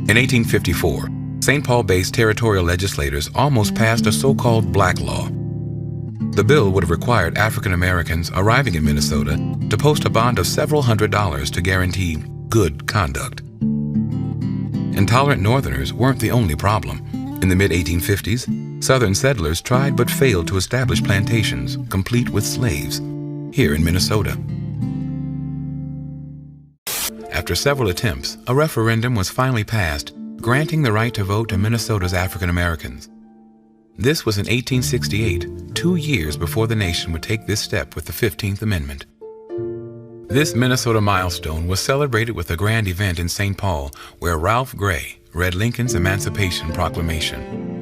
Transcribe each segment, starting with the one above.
In 1854, St. Paul-based territorial legislators almost passed a so-called black law. The bill would have required African Americans arriving in Minnesota to post a bond of several $100s to guarantee good conduct. Intolerant Northerners weren't the only problem. In the mid-1850s, Southern settlers tried but failed to establish plantations complete with slaves here in Minnesota. After several attempts, a referendum was finally passed granting the right to vote to Minnesota's African Americans. This was in 1868, 2 years before the nation would take this step with the 15th Amendment. This Minnesota milestone was celebrated with a grand event in St. Paul where Ralph Gray read Lincoln's Emancipation Proclamation.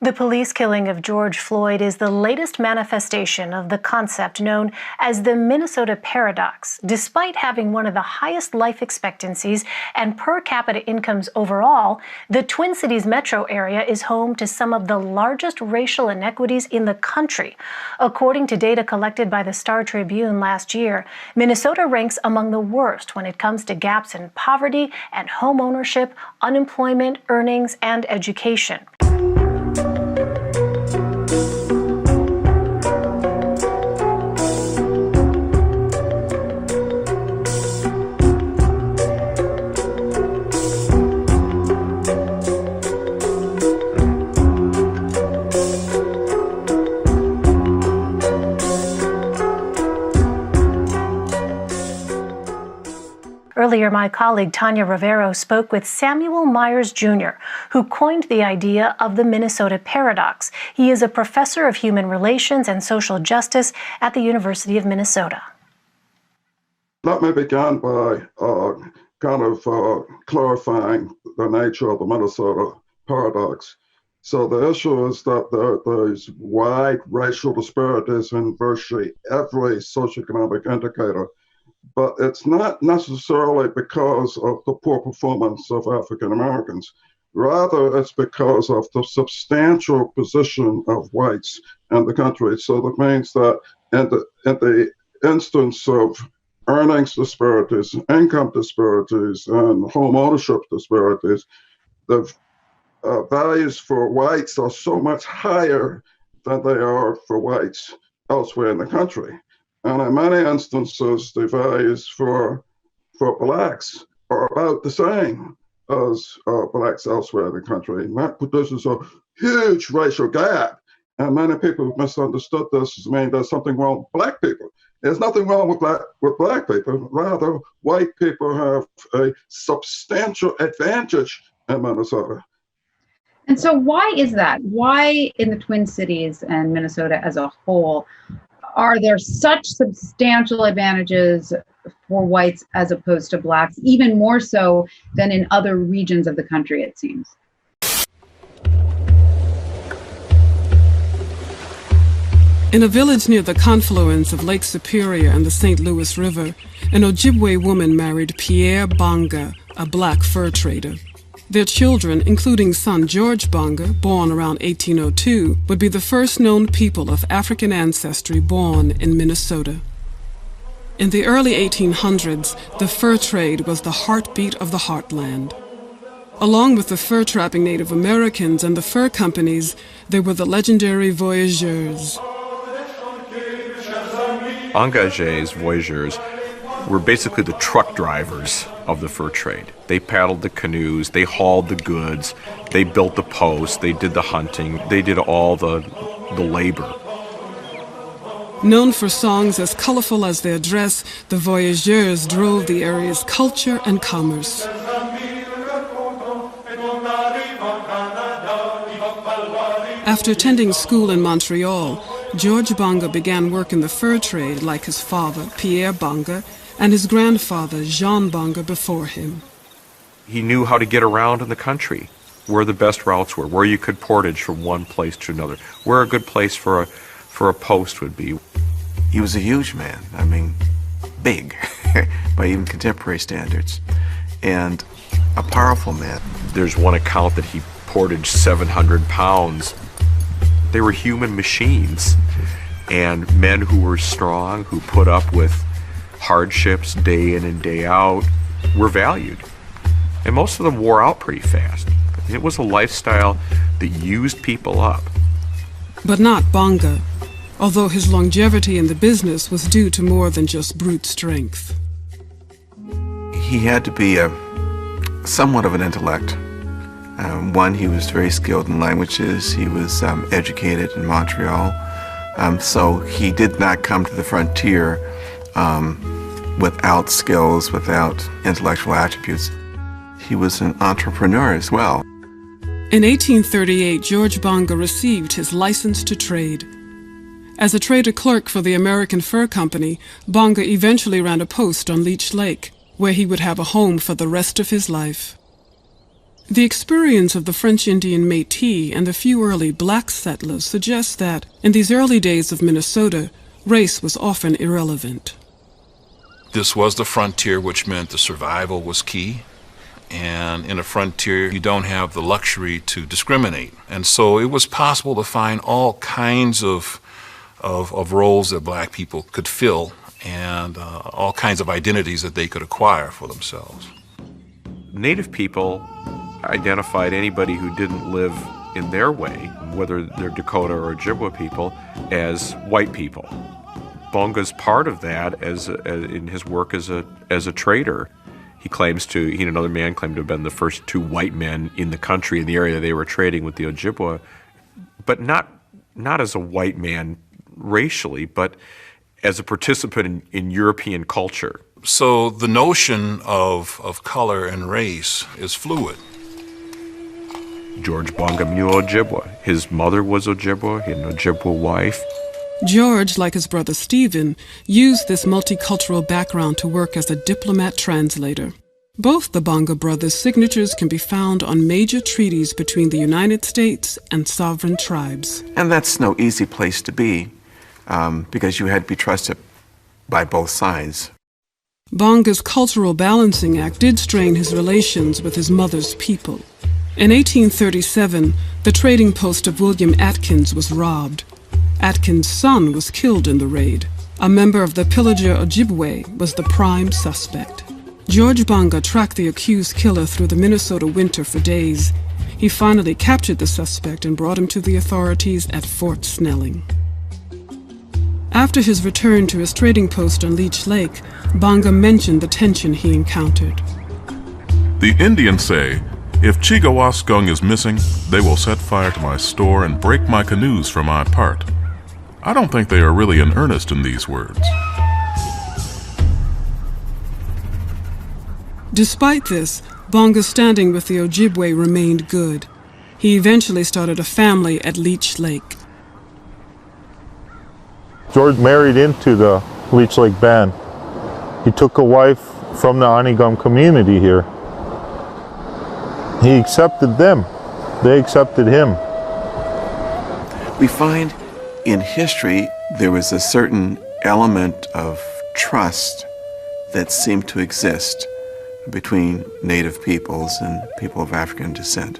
The police killing of George Floyd is the latest manifestation of the concept known as the Minnesota paradox. Despite having one of the highest life expectancies and per capita incomes overall, the Twin Cities metro area is home to some of the largest racial inequities in the country. According to data collected by the Star Tribune last year, Minnesota ranks among the worst when it comes to gaps in poverty and home ownership, unemployment, earnings, and education. Earlier, my colleague Tanya Rivero spoke with Samuel Myers Jr., who coined the idea of the Minnesota paradox. He is a professor of human relations and social justice at the University of Minnesota. Let me begin by clarifying the nature of the Minnesota paradox. So the issue is that there's wide racial disparities in virtually every socioeconomic indicator. But it's not necessarily because of the poor performance of African Americans. Rather, it's because of the substantial position of whites in the country. So that means that in the instance of earnings disparities, income disparities, and home ownership disparities, the values for whites are so much higher than they are for whites elsewhere in the country. And in many instances, the values for blacks are about the same as blacks elsewhere in the country. And that produces a huge racial gap. And many people have misunderstood this as meaning there's something wrong with black people. There's nothing wrong with black people. Rather, white people have a substantial advantage in Minnesota. And so why is that? Why in the Twin Cities and Minnesota as a whole are there such substantial advantages for whites as opposed to blacks, even more so than in other regions of the country, it seems? In a village near the confluence of Lake Superior and the St. Louis River, an Ojibwe woman married Pierre Banga, a black fur trader. Their children, including son George Banga, born around 1802, would be the first known people of African ancestry born in Minnesota. In the early 1800s, the fur trade was the heartbeat of the heartland. Along with the fur-trapping Native Americans and the fur companies, there were the legendary voyageurs. Engagés, voyageurs, were basically the truck drivers of the fur trade. They paddled the canoes, they hauled the goods, they built the posts, they did the hunting, they did all the labor. Known for songs as colorful as their dress, the voyageurs drove the area's culture and commerce. After attending school in Montreal, George Banga began work in the fur trade like his father, Pierre Banga, and his grandfather, Jean Banga, before him. He knew how to get around in the country, where the best routes were, where you could portage from one place to another, where a good place for a post would be. He was a huge man, I mean, big, by even contemporary standards, and a powerful man. There's one account that he portaged 700 pounds. They were human machines, and men who were strong, who put up with hardships day in and day out, were valued. And most of them wore out pretty fast. It was a lifestyle that used people up. But not Bonga, although his longevity in the business was due to more than just brute strength. He had to be somewhat of an intellect. One, he was very skilled in languages. He was educated in Montreal. So he did not come to the frontier without skills, without intellectual attributes. He was an entrepreneur as well. In 1838, George Bonga received his license to trade. As a trader clerk for the American Fur Company, Bonga eventually ran a post on Leech Lake, where he would have a home for the rest of his life. The experience of the French Indian Métis and the few early black settlers suggests that, in these early days of Minnesota, race was often irrelevant. This was the frontier, which meant the survival was key. And in a frontier, you don't have the luxury to discriminate. And so it was possible to find all kinds of roles that black people could fill and all kinds of identities that they could acquire for themselves. Native people identified anybody who didn't live in their way, whether they're Dakota or Ojibwa people, as white people. Bonga's part of that in his work as a trader. He and another man claimed to have been the first two white men in the country in the area they were trading with the Ojibwa, but not as a white man racially, but as a participant in European culture. So the notion of color and race is fluid. George Bonga knew Ojibwa. His mother was Ojibwa. He had an Ojibwa wife. George, like his brother Stephen, used this multicultural background to work as a diplomat translator. Both the Bonga brothers' signatures can be found on major treaties between the United States and sovereign tribes. And that's no easy place to be, because you had to be trusted by both sides. Bonga's Cultural Balancing Act did strain his relations with his mother's people. In 1837, the trading post of William Atkins was robbed. Atkins' son was killed in the raid. A member of the pillager Ojibwe was the prime suspect. George Bonga tracked the accused killer through the Minnesota winter for days. He finally captured the suspect and brought him to the authorities at Fort Snelling. After his return to his trading post on Leech Lake, Bonga mentioned the tension he encountered. The Indians say, if Chigawaskung is missing, they will set fire to my store and break my canoes for my part. I don't think they are really in earnest in these words. Despite this, Bonga's standing with the Ojibwe remained good. He eventually started a family at Leech Lake. George married into the Leech Lake band. He took a wife from the Anigam community here. He accepted them. They accepted him. We find in history there was a certain element of trust that seemed to exist between Native peoples and people of African descent.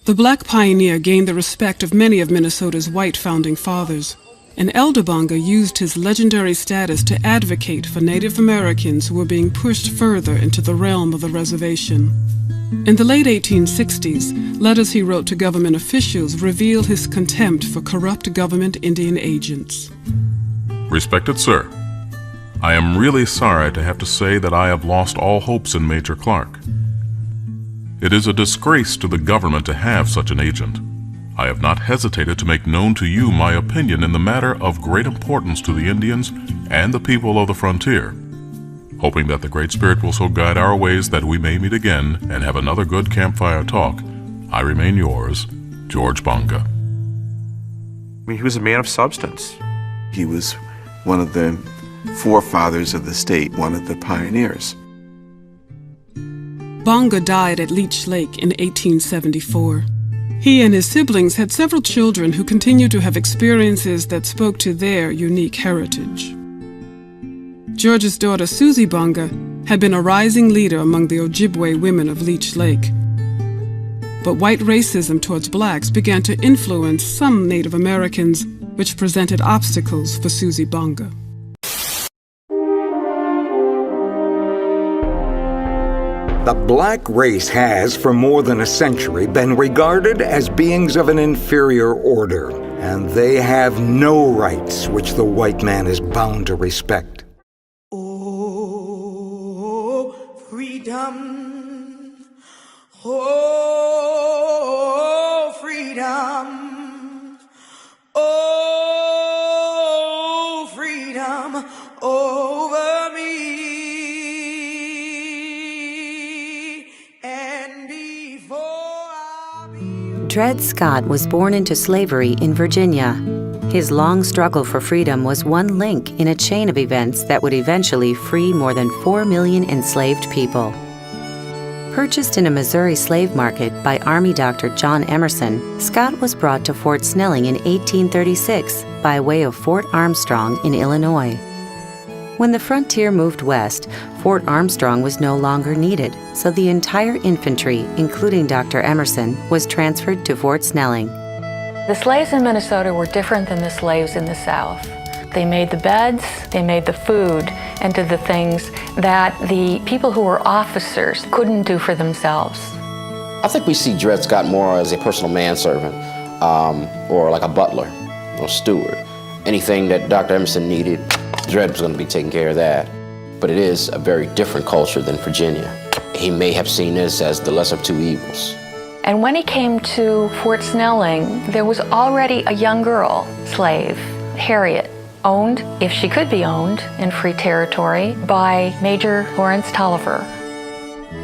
The black pioneer gained the respect of many of Minnesota's white founding fathers, and Elder Bonga used his legendary status to advocate for Native Americans who were being pushed further into the realm of the reservation. In the late 1860s, letters he wrote to government officials revealed his contempt for corrupt government Indian agents. Respected sir, I am really sorry to have to say that I have lost all hopes in Major Clark. It is a disgrace to the government to have such an agent. I have not hesitated to make known to you my opinion in the matter of great importance to the Indians and the people of the frontier. Hoping that the Great Spirit will so guide our ways that we may meet again and have another good campfire talk, I remain yours, George Bonga. I mean, he was a man of substance. He was one of the forefathers of the state, one of the pioneers. Bonga died at Leech Lake in 1874. He and his siblings had several children who continued to have experiences that spoke to their unique heritage. George's daughter, Susie Bonga, had been a rising leader among the Ojibwe women of Leech Lake. But white racism towards blacks began to influence some Native Americans, which presented obstacles for Susie Bonga. The black race has, for more than a century, been regarded as beings of an inferior order, and they have no rights which the white man is bound to respect. Oh, freedom. Oh, freedom. Oh, freedom over me. And before I be... Dred Scott was born into slavery in Virginia. His long struggle for freedom was one link in a chain of events that would eventually free more than 4 million enslaved people. Purchased in a Missouri slave market by Army Dr. John Emerson, Scott was brought to Fort Snelling in 1836 by way of Fort Armstrong in Illinois. When the frontier moved west, Fort Armstrong was no longer needed, so the entire infantry, including Dr. Emerson, was transferred to Fort Snelling. The slaves in Minnesota were different than the slaves in the South. They made the beds, they made the food, and did the things that the people who were officers couldn't do for themselves. I think we see Dred Scott more as a personal manservant, or like a butler or steward. Anything that Dr. Emerson needed, Dred was going to be taking care of that. But it is a very different culture than Virginia. He may have seen this as the lesser of two evils. And when he came to Fort Snelling, there was already a young girl, slave, Harriet, owned, if she could be owned, in free territory by Major Lawrence Tolliver.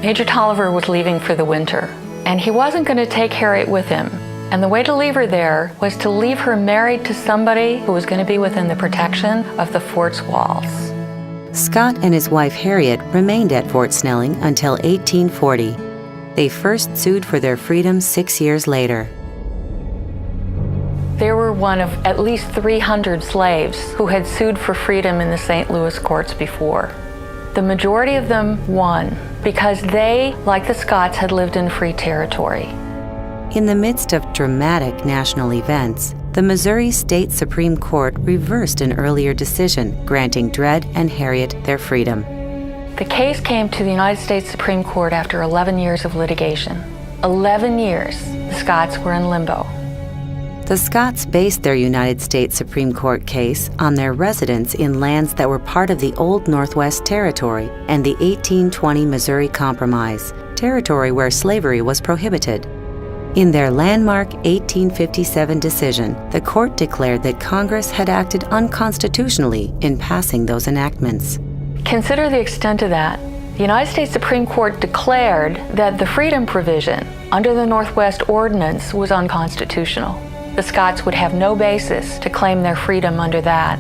Major Tolliver was leaving for the winter, and he wasn't going to take Harriet with him. And the way to leave her there was to leave her married to somebody who was going to be within the protection of the fort's walls. Scott and his wife Harriet remained at Fort Snelling until 1840. They first sued for their freedom 6 years later. They were one of at least 300 slaves who had sued for freedom in the St. Louis courts before. The majority of them won because they, like the Scotts, had lived in free territory. In the midst of dramatic national events, the Missouri State Supreme Court reversed an earlier decision granting Dred and Harriet their freedom. The case came to the United States Supreme Court after 11 years of litigation. 11 years, the Scotts were in limbo. The Scotts based their United States Supreme Court case on their residence in lands that were part of the Old Northwest Territory and the 1820 Missouri Compromise, territory where slavery was prohibited. In their landmark 1857 decision, the court declared that Congress had acted unconstitutionally in passing those enactments. Consider the extent of that. The United States Supreme Court declared that the freedom provision under the Northwest Ordinance was unconstitutional. The Scotts would have no basis to claim their freedom under that.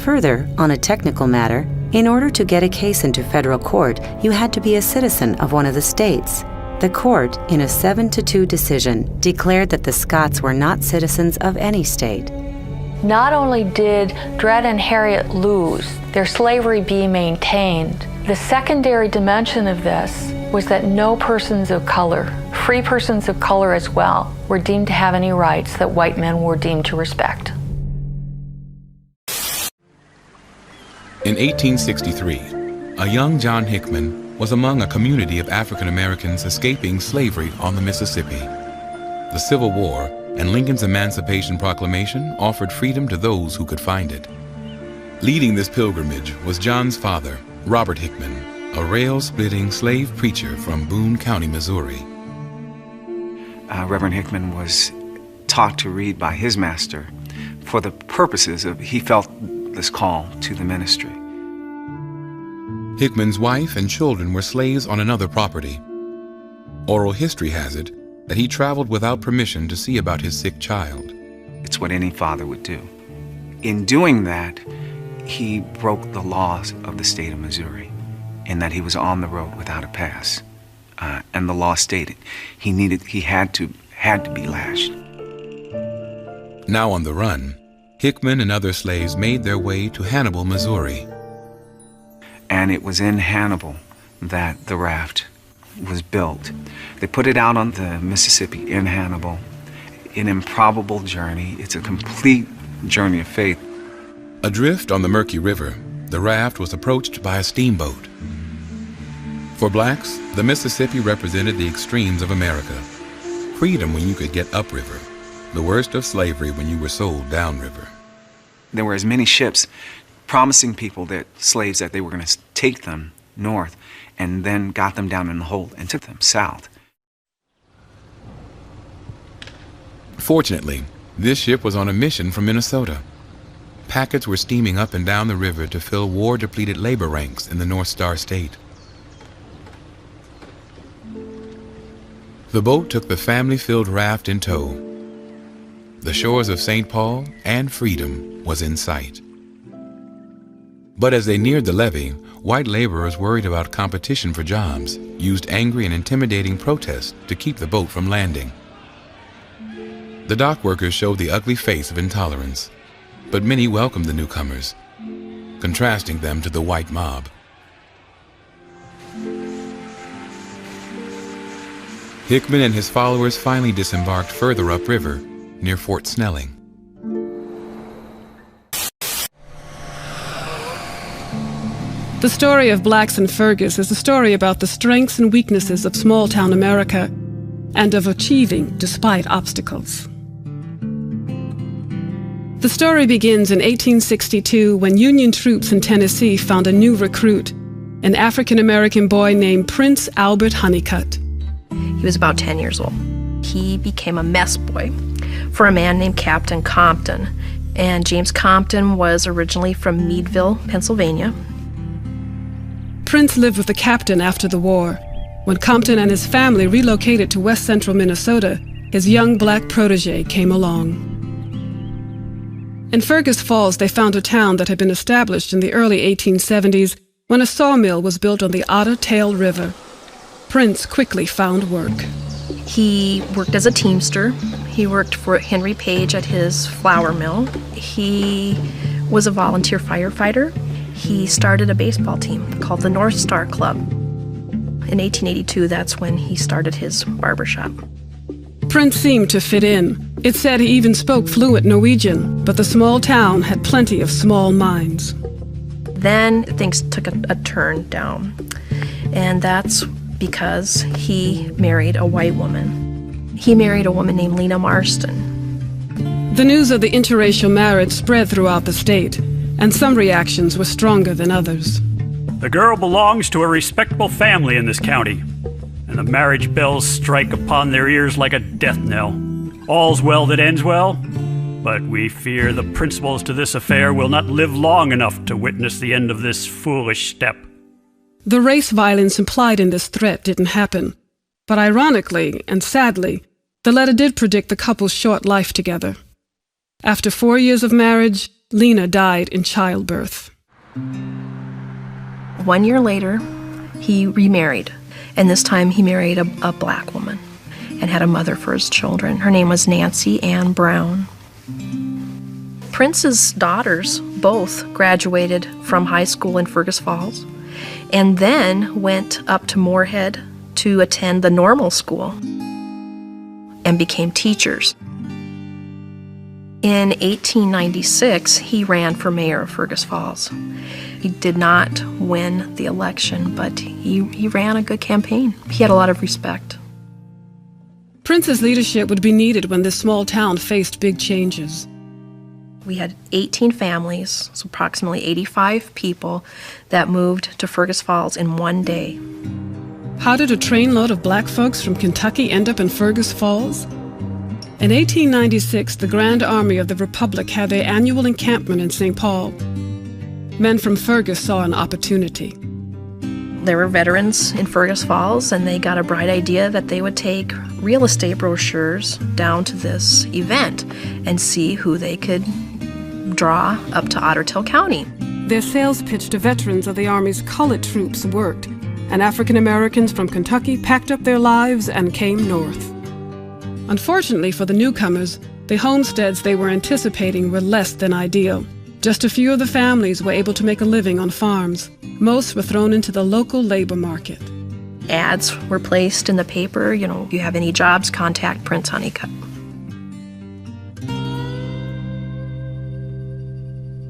Further, on a technical matter, in order to get a case into federal court, you had to be a citizen of one of the states. The court, in a 7-2 decision, declared that the Scotts were not citizens of any state. Not only did Dred and Harriet lose, their slavery be maintained, the secondary dimension of this was that no persons of color, free persons of color as well, were deemed to have any rights that white men were deemed to respect. In 1863, a young John Hickman was among a community of African Americans escaping slavery on the Mississippi. The Civil War and Lincoln's Emancipation Proclamation offered freedom to those who could find it. Leading this pilgrimage was John's father, Robert Hickman, a rail-splitting slave preacher from Boone County, Missouri. Reverend Hickman was taught to read by his master for the purposes of, he felt this call to the ministry. Hickman's wife and children were slaves on another property. Oral history has it that he traveled without permission to see about his sick child. It's what any father would do. In doing that, he broke the laws of the state of Missouri in that he was on the road without a pass. And the law stated he had to be lashed. Now on the run, Hickman and other slaves made their way to Hannibal, Missouri. And it was in Hannibal that the raft was built. They put it out on the Mississippi in Hannibal. An improbable journey. It's a complete journey of faith. Adrift on the murky river, the raft was approached by a steamboat. For blacks, the Mississippi represented the extremes of America. Freedom when you could get upriver, the worst of slavery when you were sold downriver. There were as many ships promising people that slaves that they were going to take them north and then got them down in the hold and took them south. Fortunately, this ship was on a mission from Minnesota. Packets were steaming up and down the river to fill war-depleted labor ranks in the North Star State. The boat took the family-filled raft in tow. The shores of St. Paul and freedom was in sight. But as they neared the levee, white laborers worried about competition for jobs used angry and intimidating protests to keep the boat from landing. The dock workers showed the ugly face of intolerance, but many welcomed the newcomers, contrasting them to the white mob. Hickman and his followers finally disembarked further upriver, near Fort Snelling. The story of Blacks in Fergus is a story about the strengths and weaknesses of small-town America and of achieving despite obstacles. The story begins in 1862 when Union troops in Tennessee found a new recruit, an African-American boy named Prince Albert Honeycutt. He was about 10 years old. He became a mess boy for a man named Captain Compton. And James Compton was originally from Meadville, Pennsylvania. Prince lived with the captain after the war. When Compton and his family relocated to west central Minnesota, his young black protege came along. In Fergus Falls, they found a town that had been established in the early 1870s when a sawmill was built on the Otter Tail River. Prince quickly found work. He worked as a teamster. He worked for Henry Page at his flour mill. He was a volunteer firefighter. He started a baseball team called the North Star Club. In 1882, that's when he started his barbershop. Prince seemed to fit in. It said he even spoke fluent Norwegian, but the small town had plenty of small minds. Then things took a turn down, and that's because he married a white woman. He married a woman named Lena Marston. The news of the interracial marriage spread throughout the state, and some reactions were stronger than others. The girl belongs to a respectable family in this county, and the marriage bells strike upon their ears like a death knell. All's well that ends well, but we fear the principals to this affair will not live long enough to witness the end of this foolish step. The race violence implied in this threat didn't happen, but ironically and sadly, the letter did predict the couple's short life together. After 4 years of marriage, Lena died in childbirth. 1 year later, he remarried, and this time he married a black woman and had a mother for his children. Her name was Nancy Ann Brown. Prince's daughters both graduated from high school in Fergus Falls and then went up to Moorhead to attend the normal school and became teachers. In 1896, he ran for mayor of Fergus Falls. He did not win the election, but he ran a good campaign. He had a lot of respect. Prince's leadership would be needed when this small town faced big changes. We had 18 families, so approximately 85 people, that moved to Fergus Falls in one day. How did a trainload of black folks from Kentucky end up in Fergus Falls? In 1896, the Grand Army of the Republic had their annual encampment in St. Paul. Men from Fergus saw an opportunity. There were veterans in Fergus Falls, and they got a bright idea that they would take real estate brochures down to this event and see who they could draw up to Otter Tail County. Their sales pitch to veterans of the Army's colored troops worked, and African Americans from Kentucky packed up their lives and came north. Unfortunately for the newcomers, the homesteads they were anticipating were less than ideal. Just a few of the families were able to make a living on farms. Most were thrown into the local labor market. Ads were placed in the paper, if you have any jobs, contact Prince Honeycutt.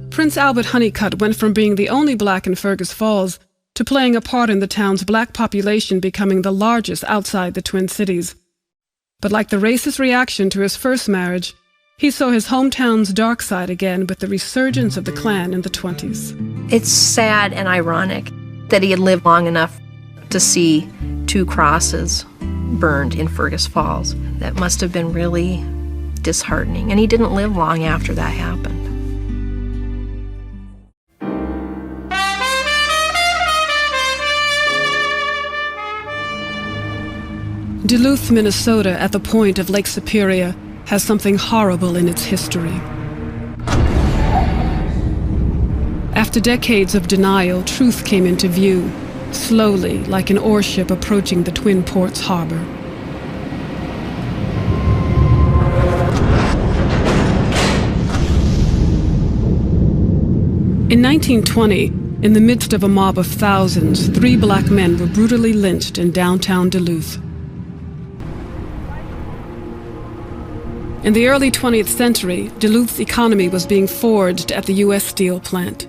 Prince Albert Honeycutt went from being the only black in Fergus Falls to playing a part in the town's black population becoming the largest outside the Twin Cities. But like the racist reaction to his first marriage, he saw his hometown's dark side again with the resurgence of the Klan in the 20s. It's sad and ironic that he had lived long enough to see 2 crosses burned in Fergus Falls. That must have been really disheartening, and he didn't live long after that happened. Duluth, Minnesota, at the point of Lake Superior, has something horrible in its history. After decades of denial, truth came into view, slowly, like an ore ship approaching the Twin Ports harbor. In 1920, in the midst of a mob of thousands, 3 black men were brutally lynched in downtown Duluth. In the early 20th century, Duluth's economy was being forged at the US Steel plant.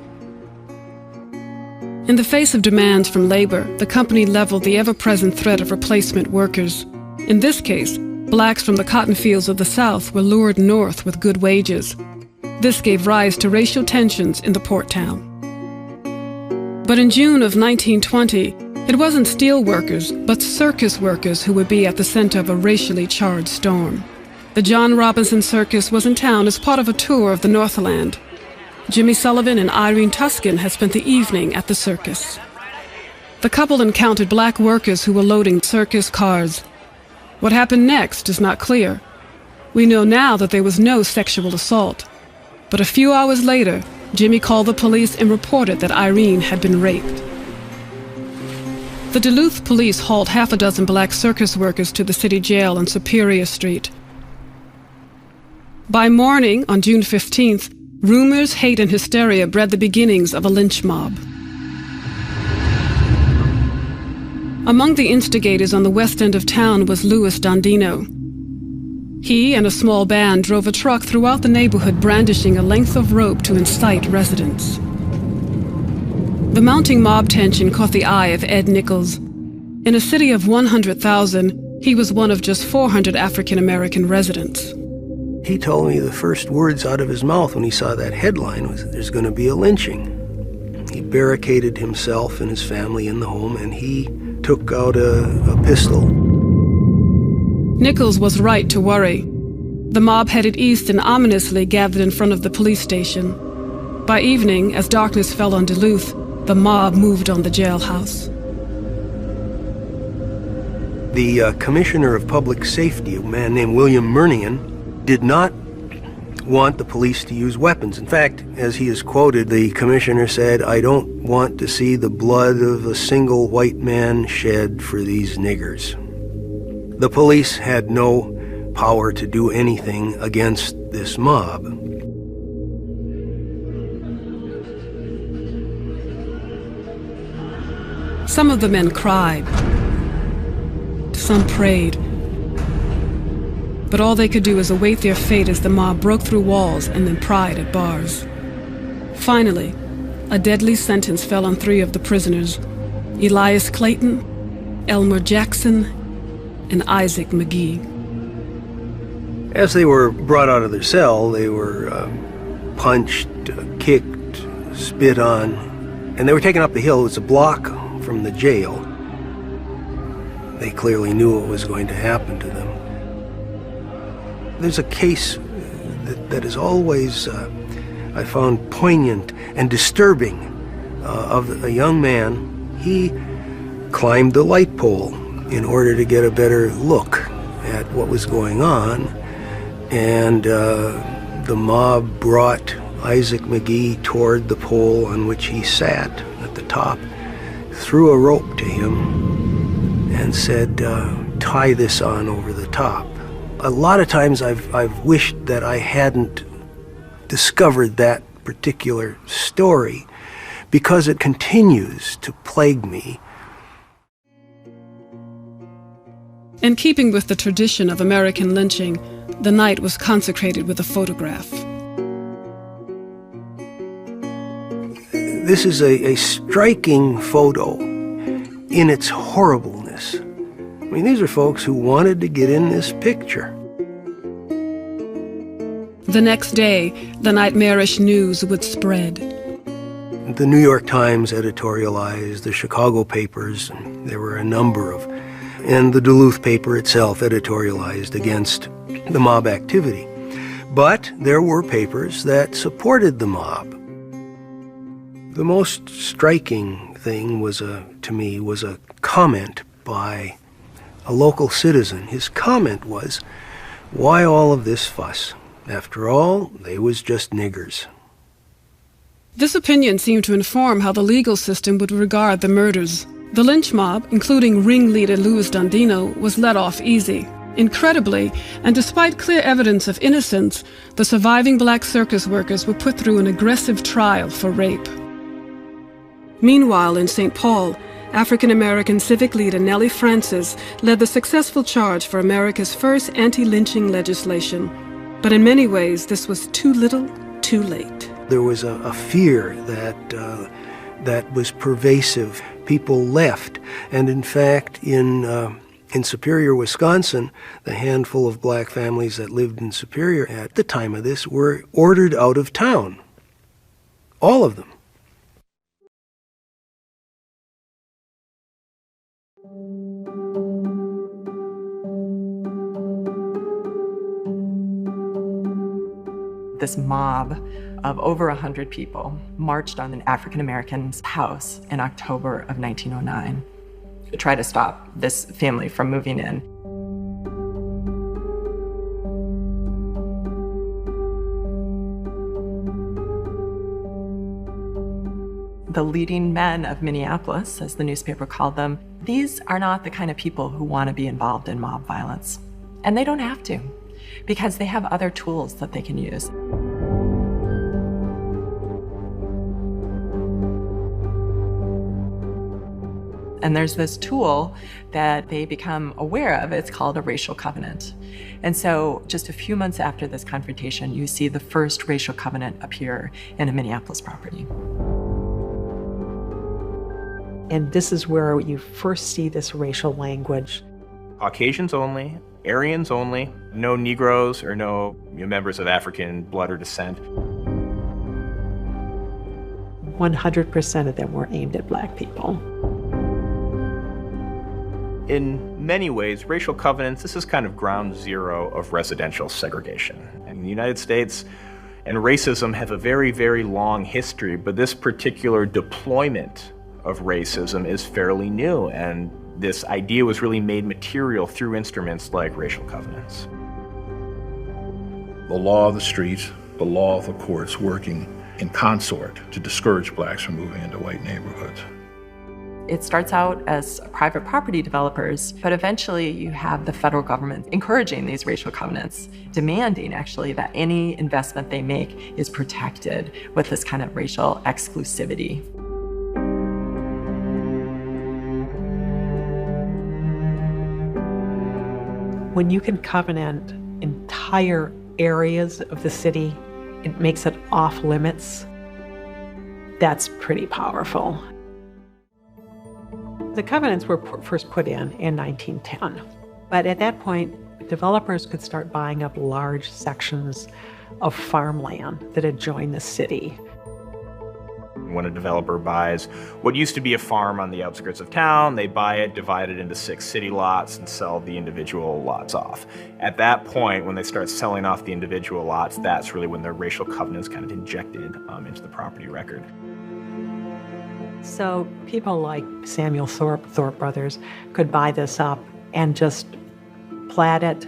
In the face of demands from labor, the company leveled the ever-present threat of replacement workers. In this case, blacks from the cotton fields of the South were lured north with good wages. This gave rise to racial tensions in the port town. But in June of 1920, it wasn't steel workers, but circus workers who would be at the center of a racially charged storm. The John Robinson Circus was in town as part of a tour of the Northland. Jimmy Sullivan and Irene Tuscan had spent the evening at the circus. The couple encountered black workers who were loading circus cars. What happened next is not clear. We know now that there was no sexual assault. But a few hours later, Jimmy called the police and reported that Irene had been raped. The Duluth police hauled 6 black circus workers to the city jail on Superior Street. By morning, on June 15th, rumors, hate, and hysteria bred the beginnings of a lynch mob. Among the instigators on the west end of town was Louis Dondino. He and a small band drove a truck throughout the neighborhood brandishing a length of rope to incite residents. The mounting mob tension caught the eye of Ed Nichols. In a city of 100,000, he was one of just 400 African-American residents. He told me the first words out of his mouth when he saw that headline was, "There's going to be a lynching." He barricaded himself and his family in the home, and he took out a pistol. Nichols was right to worry. The mob headed east and ominously gathered in front of the police station. By evening, as darkness fell on Duluth, the mob moved on the jailhouse. The commissioner of public safety, a man named William Murnian, did not want the police to use weapons. In fact, as he is quoted, the commissioner said, "I don't want to see the blood of a single white man shed for these niggers." The police had no power to do anything against this mob. Some of the men cried. Some prayed. But all they could do was await their fate as the mob broke through walls and then pried at bars. Finally, a deadly sentence fell on 3 of the prisoners: Elias Clayton, Elmer Jackson, and Isaac McGee. As they were brought out of their cell, they were punched, kicked, spit on, and they were taken up the hill. It was a block from the jail. They clearly knew what was going to happen to them. There's a case that is always, I found, poignant and disturbing of a young man. He climbed the light pole in order to get a better look at what was going on, and the mob brought Isaac McGee toward the pole on which he sat at the top, threw a rope to him, and said, "Tie this on over the top." A lot of times I've wished that I hadn't discovered that particular story, because it continues to plague me. In keeping with the tradition of American lynching, the night was consecrated with a photograph. This is a striking photo in its horribleness. I mean, these are folks who wanted to get in this picture. The next day, the nightmarish news would spread. The New York Times editorialized, the Chicago papers, and there were a number of, and the Duluth paper itself editorialized against the mob activity. But there were papers that supported the mob. The most striking thing to me was a comment by a local citizen. His comment was, "Why all of this fuss? After all, they was just niggers." This opinion seemed to inform how the legal system would regard the murders. The lynch mob, including ringleader Louis Dondino, was let off easy. Incredibly, and despite clear evidence of innocence, the surviving black circus workers were put through an aggressive trial for rape. Meanwhile, in St. Paul, African-American civic leader Nellie Francis led the successful charge for America's first anti-lynching legislation. But in many ways, this was too little, too late. There was a fear that was pervasive. People left, and in fact, in Superior, Wisconsin, the handful of black families that lived in Superior at the time of this were ordered out of town. All of them. This mob of over 100 people marched on an African-American's house in October of 1909 to try to stop this family from moving in. The leading men of Minneapolis, as the newspaper called them, these are not the kind of people who want to be involved in mob violence. And they don't have to, because they have other tools that they can use. And there's this tool that they become aware of. It's called a racial covenant. And so just a few months after this confrontation, you see the first racial covenant appear in a Minneapolis property. And this is where you first see this racial language. Caucasians only, Aryans only, no Negroes or no members of African blood or descent. 100% of them were aimed at black people. In many ways, racial covenants, this is kind of ground zero of residential segregation. In the United States, and racism have a very, very long history, but this particular deployment of racism is fairly new, and this idea was really made material through instruments like racial covenants. The law of the streets, the law of the courts working in consort to discourage blacks from moving into white neighborhoods. It starts out as private property developers, but eventually you have the federal government encouraging these racial covenants, demanding actually that any investment they make is protected with this kind of racial exclusivity. When you can covenant entire areas of the city, it makes it off limits. That's pretty powerful. The covenants were first put in 1910. But at that point, developers could start buying up large sections of farmland that had joined the city. When a developer buys what used to be a farm on the outskirts of town, they buy it, divide it into 6 city lots, and sell the individual lots off. At that point, when they start selling off the individual lots, that's really when the racial covenants kind of injected into the property record. So people like Samuel Thorpe brothers, could buy this up and just plat it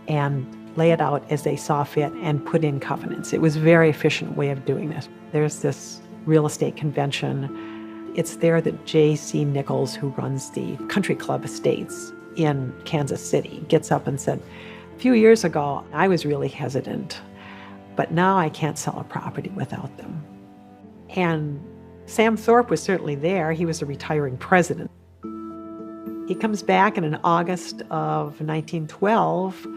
and lay it out as they saw fit and put in covenants. It was a very efficient way of doing this. There's this real estate convention. It's there that J.C. Nichols, who runs the country club estates in Kansas City, gets up and said, a few years ago, I was really hesitant, but now I can't sell a property without them. And Sam Thorpe was certainly there. He was a retiring president. He comes back and in August of 1912,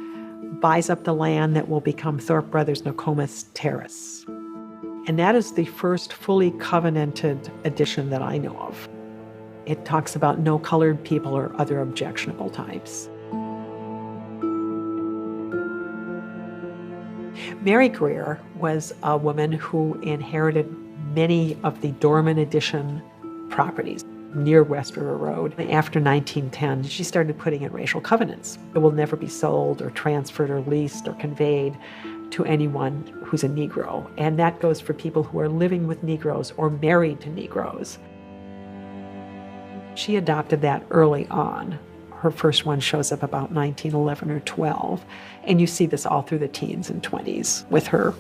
buys up the land that will become Thorpe Brothers Nokomis Terrace. And that is the first fully covenanted edition that I know of. It talks about no colored people or other objectionable types. Mary Greer was a woman who inherited many of the Dorman Edition properties near West River Road. After 1910, she started putting in racial covenants. It will never be sold or transferred or leased or conveyed to anyone who's a Negro. And that goes for people who are living with Negroes or married to Negroes. She adopted that early on. Her first one shows up about 1911 or 12. And you see this all through the teens and 20s with her.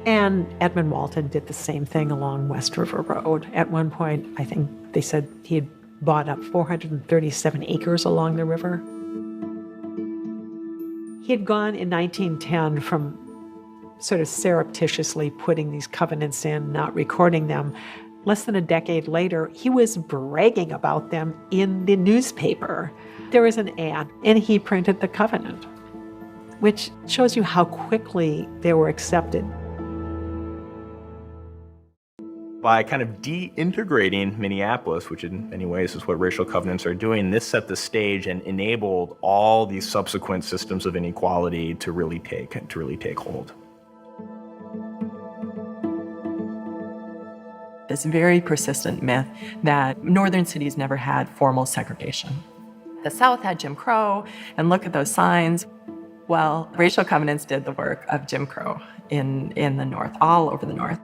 And Edmund Walton did the same thing along West River Road. At one point, I think they said he had bought up 437 acres along the river. He had gone in 1910 from sort of surreptitiously putting these covenants in, not recording them. Less than a decade later, he was bragging about them in the newspaper. There was an ad, and he printed the covenant, which shows you how quickly they were accepted. By kind of de-integrating Minneapolis, which in many ways is what racial covenants are doing, this set the stage and enabled all these subsequent systems of inequality to really take hold. This very persistent myth that northern cities never had formal segregation. The South had Jim Crow, and look at those signs. Well, racial covenants did the work of Jim Crow in the North, all over the North.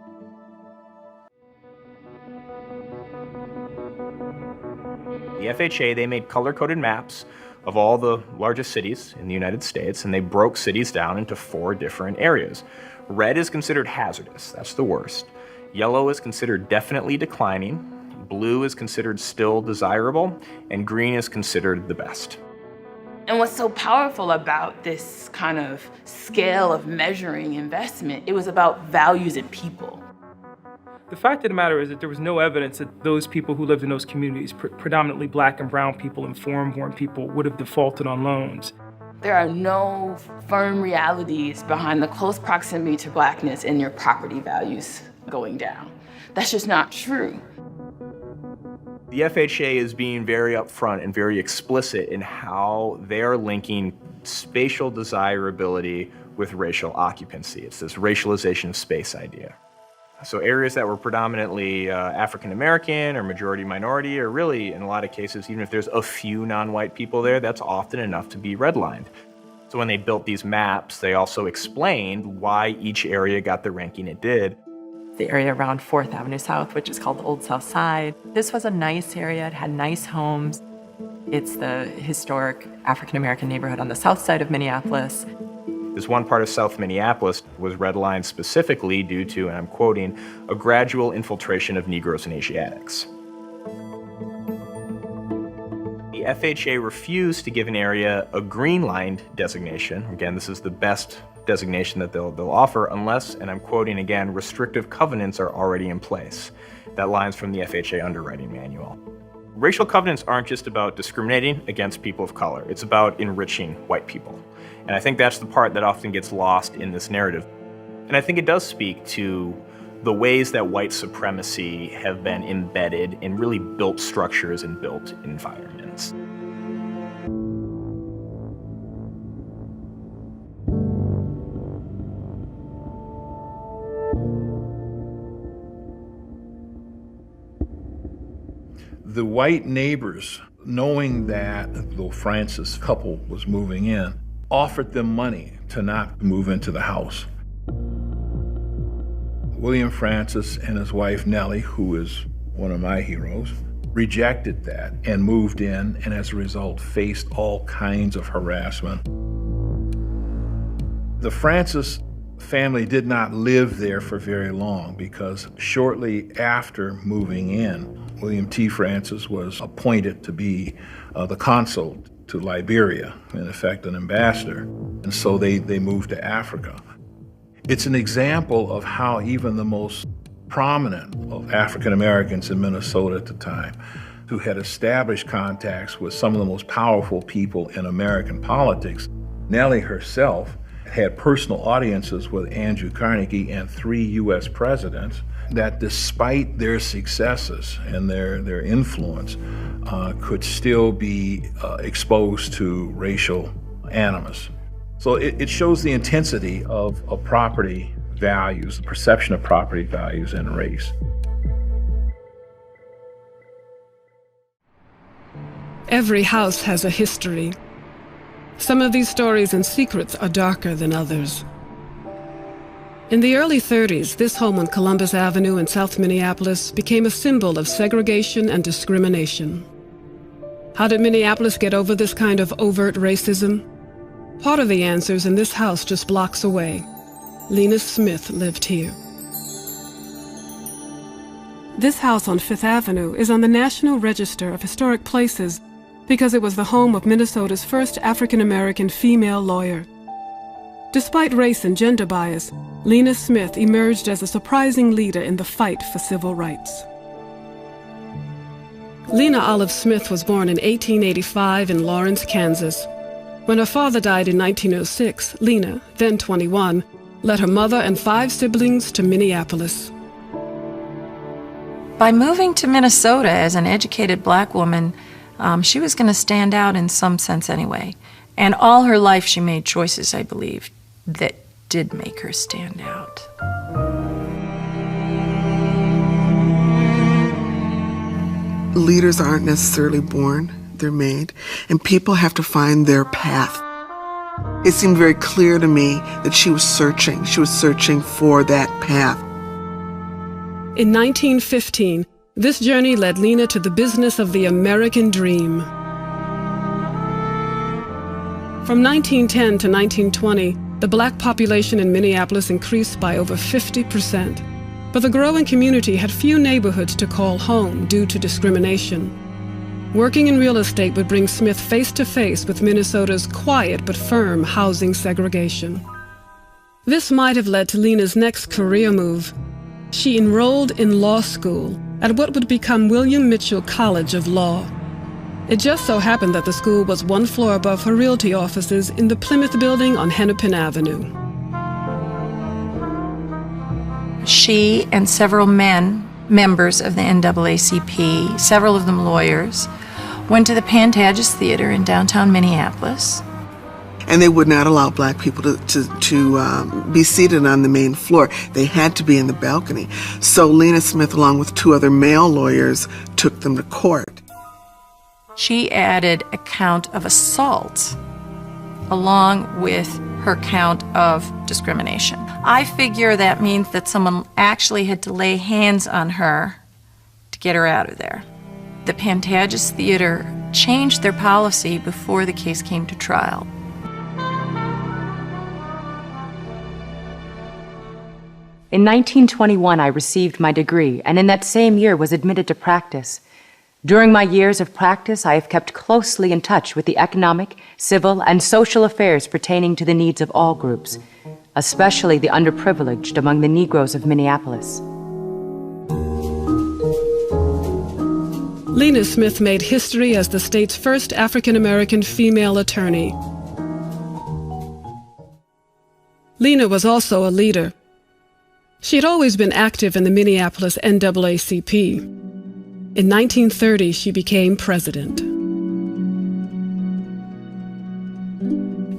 The FHA, they made color-coded maps of all the largest cities in the United States, and they broke cities down into 4 different areas. Red is considered hazardous, that's the worst. Yellow is considered definitely declining, blue is considered still desirable, and green is considered the best. And what's so powerful about this kind of scale of measuring investment, it was about values and people. The fact of the matter is that there was no evidence that those people who lived in those communities, predominantly black and brown people and foreign-born people, would have defaulted on loans. There are no firm realities behind the close proximity to blackness and your property values going down. That's just not true. The FHA is being very upfront and very explicit in how they're linking spatial desirability with racial occupancy. It's this racialization of space idea. So areas that were predominantly African American or majority minority, or really in a lot of cases, even if there's a few non-white people there, that's often enough to be redlined. So when they built these maps, they also explained why each area got the ranking it did. The area around 4th Avenue South, which is called the Old South Side. This was a nice area, it had nice homes. It's the historic African American neighborhood on the south side of Minneapolis. This one part of South Minneapolis was redlined specifically due to, and I'm quoting, a gradual infiltration of Negroes and Asiatics. The FHA refused to give an area a green-lined designation. Again, this is the best designation that they'll offer unless, and I'm quoting again, restrictive covenants are already in place. That line's from the FHA underwriting manual. Racial covenants aren't just about discriminating against people of color. It's about enriching white people. And I think that's the part that often gets lost in this narrative. And I think it does speak to the ways that white supremacy have been embedded in really built structures and built environments. The white neighbors, knowing that the Francis couple was moving in, offered them money to not move into the house. William Francis and his wife Nellie, who is one of my heroes, rejected that and moved in, and as a result faced all kinds of harassment. The Francis family did not live there for very long because shortly after moving in, William T. Francis was appointed to be the consul to Liberia, in effect an ambassador, and so they moved to Africa. It's an example of how even the most prominent of African Americans in Minnesota at the time, who had established contacts with some of the most powerful people in American politics, Nellie herself had personal audiences with Andrew Carnegie and 3 US presidents, that despite their successes and their influence, could still be exposed to racial animus. So it shows the intensity of property values, the perception of property values and race. Every house has a history. Some of these stories and secrets are darker than others. In the early 30s, this home on Columbus Avenue in South Minneapolis became a symbol of segregation and discrimination. How did Minneapolis get over this kind of overt racism? Part of the answer's in this house just blocks away. Lena Smith lived here. This house on Fifth Avenue is on the National Register of Historic Places because it was the home of Minnesota's first African-American female lawyer. Despite race and gender bias, Lena Smith emerged as a surprising leader in the fight for civil rights. Lena Olive Smith was born in 1885 in Lawrence, Kansas. When her father died in 1906, Lena, then 21, led her mother and 5 siblings to Minneapolis. By moving to Minnesota as an educated black woman, she was going to stand out in some sense anyway. And all her life she made choices, I believe, that did make her stand out. Leaders aren't necessarily born, they're made, and people have to find their path. It seemed very clear to me that she was searching for that path. In 1915, this journey led Lena to the business of the American dream. From 1910 to 1920, the black population in Minneapolis increased by over 50%. But the growing community had few neighborhoods to call home due to discrimination. Working in real estate would bring Smith face to face with Minnesota's quiet but firm housing segregation. This might have led to Lena's next career move. She enrolled in law school at what would become William Mitchell College of Law. It just so happened that the school was 1 floor above her realty offices in the Plymouth Building on Hennepin Avenue. She and several men, members of the NAACP, several of them lawyers, went to the Pantages Theater in downtown Minneapolis. And they would not allow black people to be seated on the main floor. They had to be in the balcony. So Lena Smith, along with 2 other male lawyers, took them to court. She added a count of assault along with her count of discrimination. I figure that means that someone actually had to lay hands on her to get her out of there. The Pantages Theater changed their policy before the case came to trial. In 1921, I received my degree, and in that same year was admitted to practice. During my years of practice, I have kept closely in touch with the economic, civil, and social affairs pertaining to the needs of all groups, especially the underprivileged among the Negroes of Minneapolis. Lena Smith made history as the state's first African-American female attorney. Lena was also a leader. She had always been active in the Minneapolis NAACP. In 1930, she became president.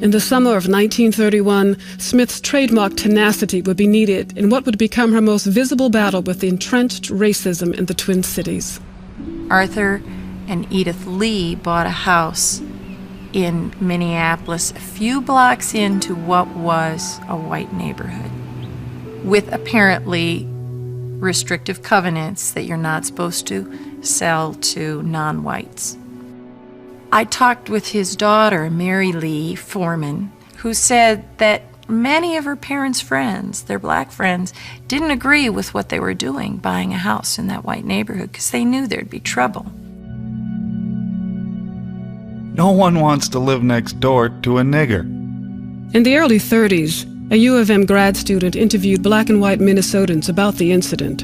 In the summer of 1931, Smith's trademark tenacity would be needed in what would become her most visible battle with the entrenched racism in the Twin Cities. Arthur and Edith Lee bought a house in Minneapolis a few blocks into what was a white neighborhood, with apparently restrictive covenants that you're not supposed to sell to non-whites. I talked with his daughter, Mary Lee Foreman, who said that many of her parents' friends, their black friends, didn't agree with what they were doing, buying a house in that white neighborhood, because they knew there'd be trouble. No one wants to live next door to a nigger. In the early 30s, a U of M grad student interviewed black and white Minnesotans about the incident.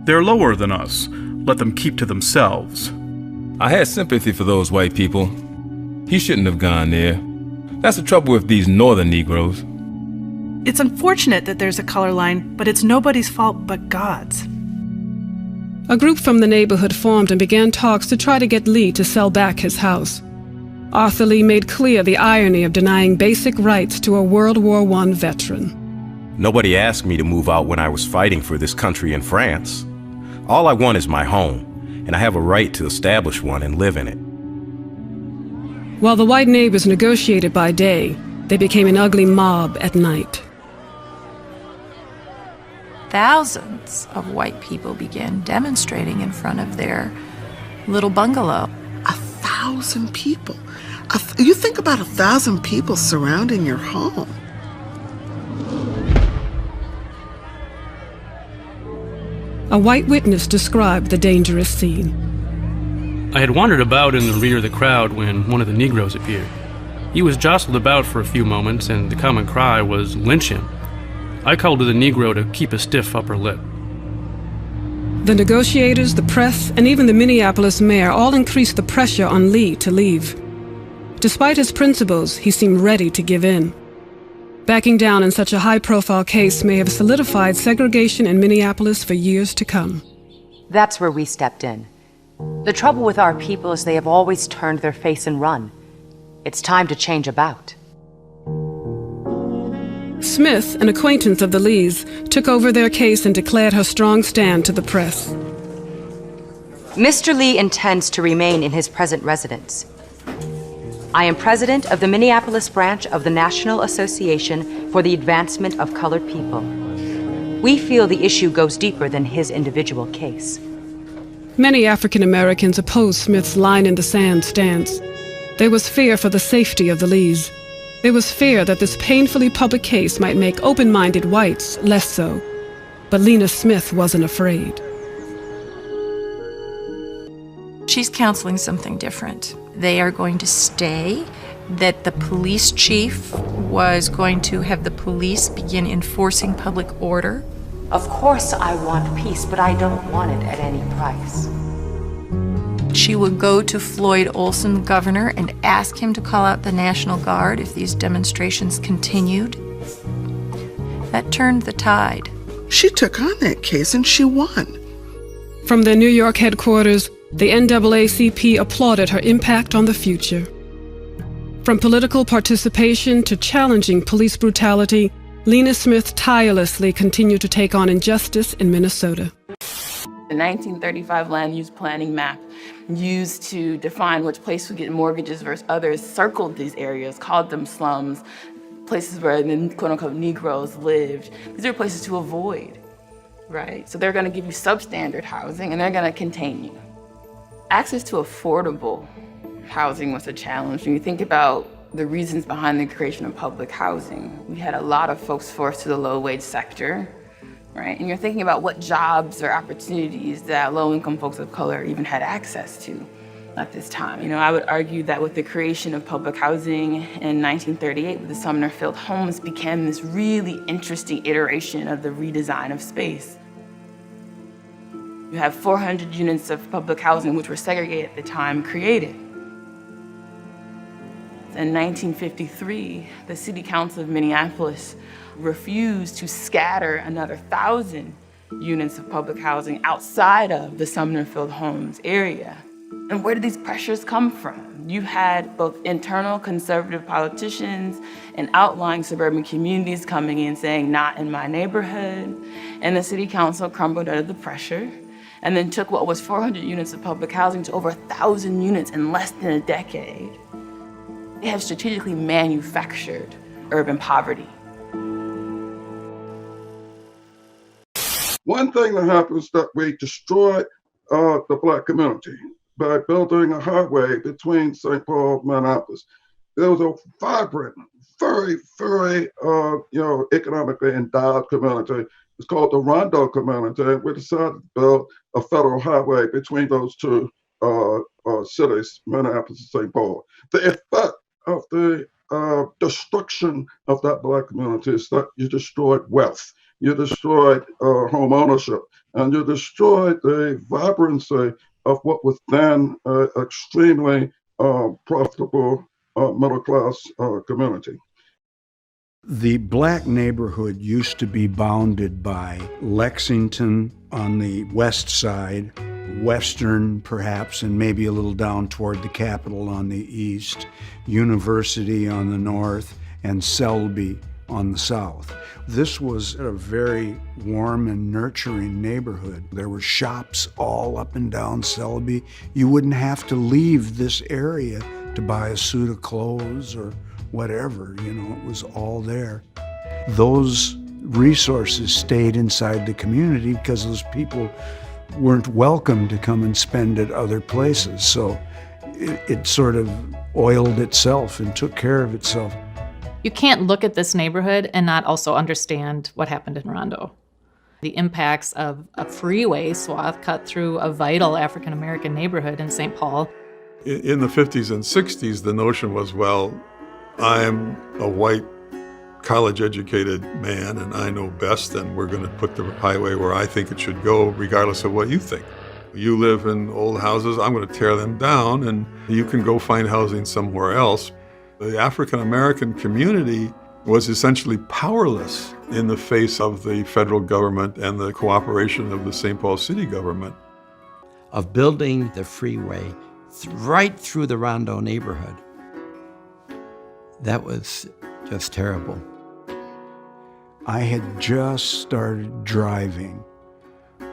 They're lower than us. Let them keep to themselves. I had sympathy for those white people. He shouldn't have gone there. That's the trouble with these northern Negroes. It's unfortunate that there's a color line, but it's nobody's fault but God's. A group from the neighborhood formed and began talks to try to get Lee to sell back his house. Arthur Lee made clear the irony of denying basic rights to a World War I veteran. Nobody asked me to move out when I was fighting for this country in France. All I want is my home, and I have a right to establish one and live in it. While the white neighbors negotiated by day, they became an ugly mob at night. Thousands of white people began demonstrating in front of their little bungalow. 1,000 people. You think about 1,000 people surrounding your home. A white witness described the dangerous scene. I had wandered about in the rear of the crowd when one of the Negroes appeared. He was jostled about for a few moments, and the common cry was, "Lynch him." I called to the Negro to keep a stiff upper lip. The negotiators, the press, and even the Minneapolis mayor all increased the pressure on Lee to leave. Despite his principles, he seemed ready to give in. Backing down in such a high-profile case may have solidified segregation in Minneapolis for years to come. That's where we stepped in. The trouble with our people is they have always turned their face and run. It's time to change about. Smith, an acquaintance of the Lees, took over their case and declared her strong stand to the press. Mr. Lee intends to remain in his present residence. I am president of the Minneapolis branch of the National Association for the Advancement of Colored People. We feel the issue goes deeper than his individual case. Many African Americans opposed Smith's line-in-the-sand stance. There was fear for the safety of the Lees. There was fear that this painfully public case might make open-minded whites less so. But Lena Smith wasn't afraid. She's counseling something different. They are going to stay, that the police chief was going to have the police begin enforcing public order. Of course I want peace, but I don't want it at any price. She would go to Floyd Olson, the governor, and ask him to call out the National Guard if these demonstrations continued. That turned the tide. She took on that case and she won. From their New York headquarters, the NAACP applauded her impact on the future. From political participation to challenging police brutality, Lena Smith tirelessly continued to take on injustice in Minnesota. The 1935 land use planning map used to define which place would get mortgages versus others circled these areas, called them slums, places where the quote-unquote Negroes lived. These are places to avoid, right? So they're gonna give you substandard housing and they're gonna contain you. Access to affordable housing was a challenge. When you think about the reasons behind the creation of public housing, we had a lot of folks forced to the low-wage sector, right? And you're thinking about what jobs or opportunities that low-income folks of color even had access to at this time. You know, I would argue that with the creation of public housing in 1938, with the Sumner Field homes, became this really interesting iteration of the redesign of space. You have 400 units of public housing, which were segregated at the time, created. In 1953, the City Council of Minneapolis refused to scatter another 1,000 units of public housing outside of the Sumner Field homes area. And where did these pressures come from? You had both internal conservative politicians and outlying suburban communities coming in saying, not in my neighborhood. And the City Council crumbled under the pressure and then took what was 400 units of public housing to over 1,000 units in less than a decade. They have strategically manufactured urban poverty. One thing that happened is that we destroyed the Black community by building a highway between St. Paul and Minneapolis. There was a vibrant, very, very, economically endowed community. It's called the Rondo community. We decided to build a federal highway between those two cities, Minneapolis and St. Paul. The effect of the destruction of that Black community is that you destroyed wealth, you destroyed home ownership, and you destroyed the vibrancy of what was then an extremely profitable middle-class community. The black neighborhood used to be bounded by Lexington on the west side, Western perhaps, and maybe a little down toward the Capitol on the east, University on the north, and Selby on the south. This was a very warm and nurturing neighborhood. There were shops all up and down Selby. You wouldn't have to leave this area to buy a suit of clothes or whatever, it was all there. Those resources stayed inside the community because those people weren't welcome to come and spend at other places. So it sort of oiled itself and took care of itself. You can't look at this neighborhood and not also understand what happened in Rondo. The impacts of a freeway swath cut through a vital African-American neighborhood in St. Paul. In the 50s and 60s, the notion was, well, I'm a white, college-educated man, and I know best, and we're going to put the highway where I think it should go, regardless of what you think. You live in old houses, I'm going to tear them down, and you can go find housing somewhere else. The African-American community was essentially powerless in the face of the federal government and the cooperation of the St. Paul city government. Of building the freeway right through the Rondo neighborhood. That was just terrible. I had just started driving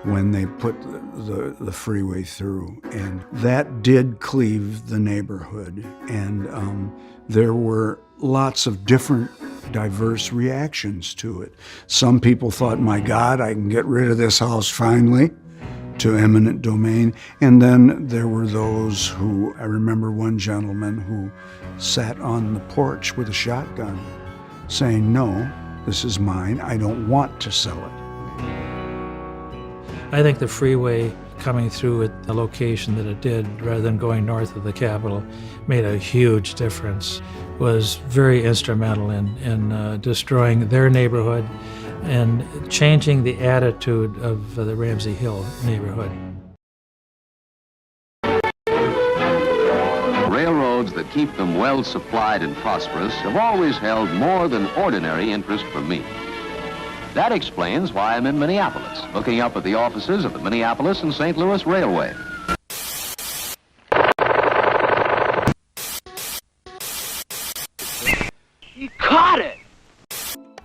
when they put the freeway through, and that did cleave the neighborhood, and there were lots of different diverse reactions to it. Some people thought, my God, I can get rid of this house finally, to eminent domain. And then there were those who, I remember one gentleman who sat on the porch with a shotgun saying, no, this is mine, I don't want to sell it. I think the freeway coming through at the location that it did, rather than going north of the Capitol, made a huge difference, was very instrumental in destroying their neighborhood and changing the attitude of the Ramsey Hill neighborhood. Railroads that keep them well supplied and prosperous have always held more than ordinary interest for me. That explains why I'm in Minneapolis, looking up at the offices of the Minneapolis and St. Louis Railway. You caught it!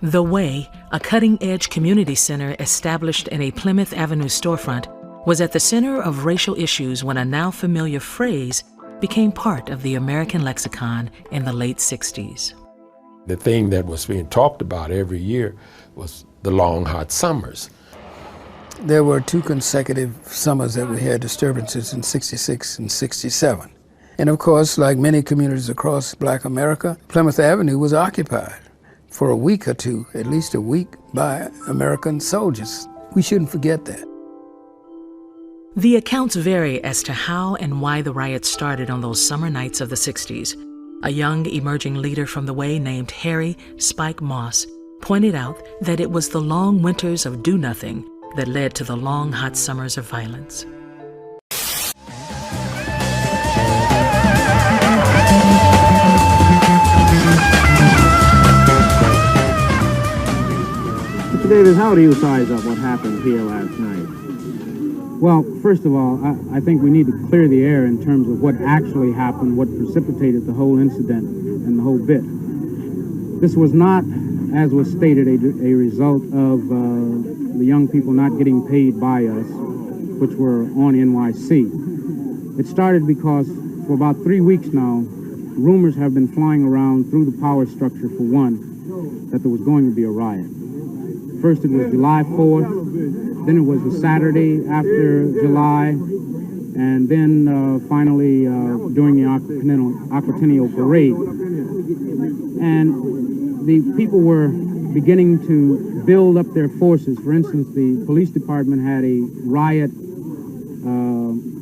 The Way, a cutting-edge community center established in a Plymouth Avenue storefront, was at the center of racial issues when a now familiar phrase became part of the American lexicon in the late 60s. The thing that was being talked about every year was the long, hot summers. There were 2 consecutive summers that we had disturbances in 66 and 67. And of course, like many communities across Black America, Plymouth Avenue was occupied for a week or two, at least a week, by American soldiers. We shouldn't forget that. The accounts vary as to how and why the riots started on those summer nights of the 60s. A young emerging leader from the Way named Harry Spike Moss pointed out that it was the long winters of do-nothing that led to the long, hot summers of violence. Mr. Davis, how do you size up what happened here last night? Well, first of all, I think we need to clear the air in terms of what actually happened, what precipitated the whole incident and the whole bit. This was not, as was stated, a result of the young people not getting paid by us, which were on NYC. It started because for about 3 weeks now, rumors have been flying around through the power structure, for one, that there was going to be a riot. First it was July 4th, then it was the Saturday after July, and then finally during the Aquatennial Parade. And the people were beginning to build up their forces. For instance, the police department had a riot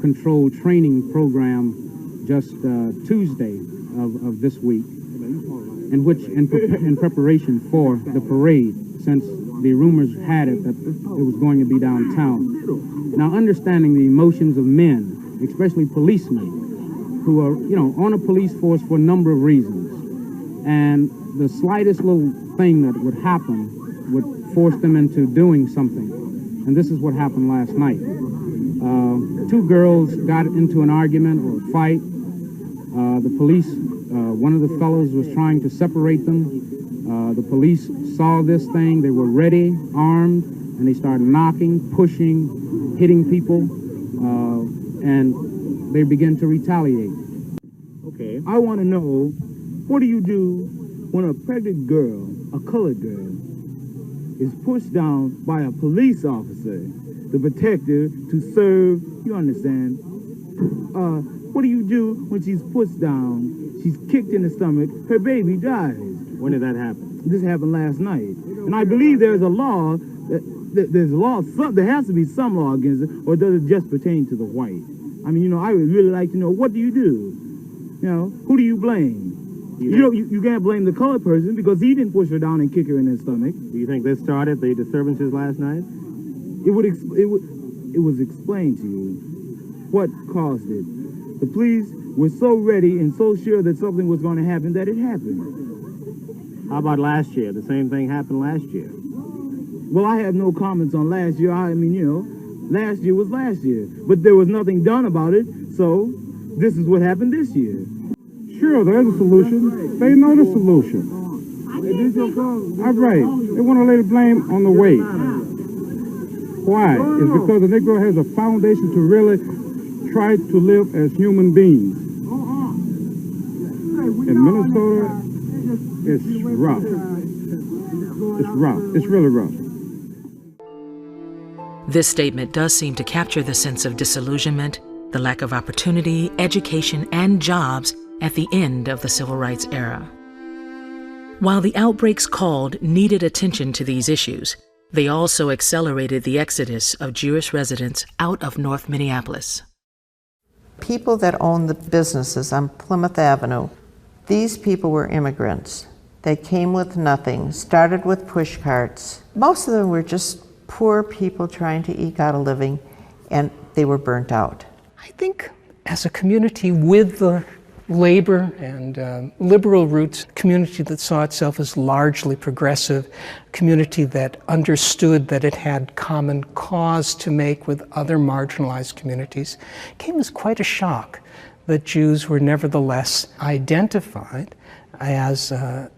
control training program just Tuesday of this week, in which, in preparation for the parade, since the rumors had it that it was going to be downtown. Now, understanding the emotions of men, especially policemen, who are, on a police force for a number of reasons, and the slightest little thing that would happen would force them into doing something. And this is what happened last night. Two girls got into an argument or a fight. The police, one of the fellows was trying to separate them. The police saw this thing. They were ready, armed, and they started knocking, pushing, hitting people, and they began to retaliate. Okay, I want to know, what do you do when a pregnant girl, a colored girl, is pushed down by a police officer to protect her, to serve, you understand? What do you do when she's pushed down, she's kicked in the stomach, her baby dies? When did that happen? This happened last night. And I believe there's a law, there's a law, there has to be some law against it, or does it just pertain to the white? I mean, you know, I would really like to know, what do you do? You know, who do you blame? You can't blame the colored person because he didn't push her down and kick her in the stomach. Do you think this started the disturbances last night? It was explained to you what caused it. The police were so ready and so sure that something was going to happen that it happened. How about last year? The same thing happened last year. Well, I have no comments on last year. I mean, you know, last year was last year. But there was nothing done about it, so this is what happened this year. Sure, there's a solution. They know the solution. All right. They want to lay the blame on the weight. Why? It's because the Negro has a foundation to really try to live as human beings. In Minnesota, it's rough. It's rough. It's really rough. This statement does seem to capture the sense of disillusionment, the lack of opportunity, education, and jobs at the end of the Civil Rights era. While the outbreaks called needed attention to these issues, they also accelerated the exodus of Jewish residents out of North Minneapolis. People that owned the businesses on Plymouth Avenue, these people were immigrants. They came with nothing, started with push carts. Most of them were just poor people trying to eke out a living, and they were burnt out. I think as a community with the labor and liberal roots, a community that saw itself as largely progressive, a community that understood that it had common cause to make with other marginalized communities, came as quite a shock that Jews were nevertheless identified as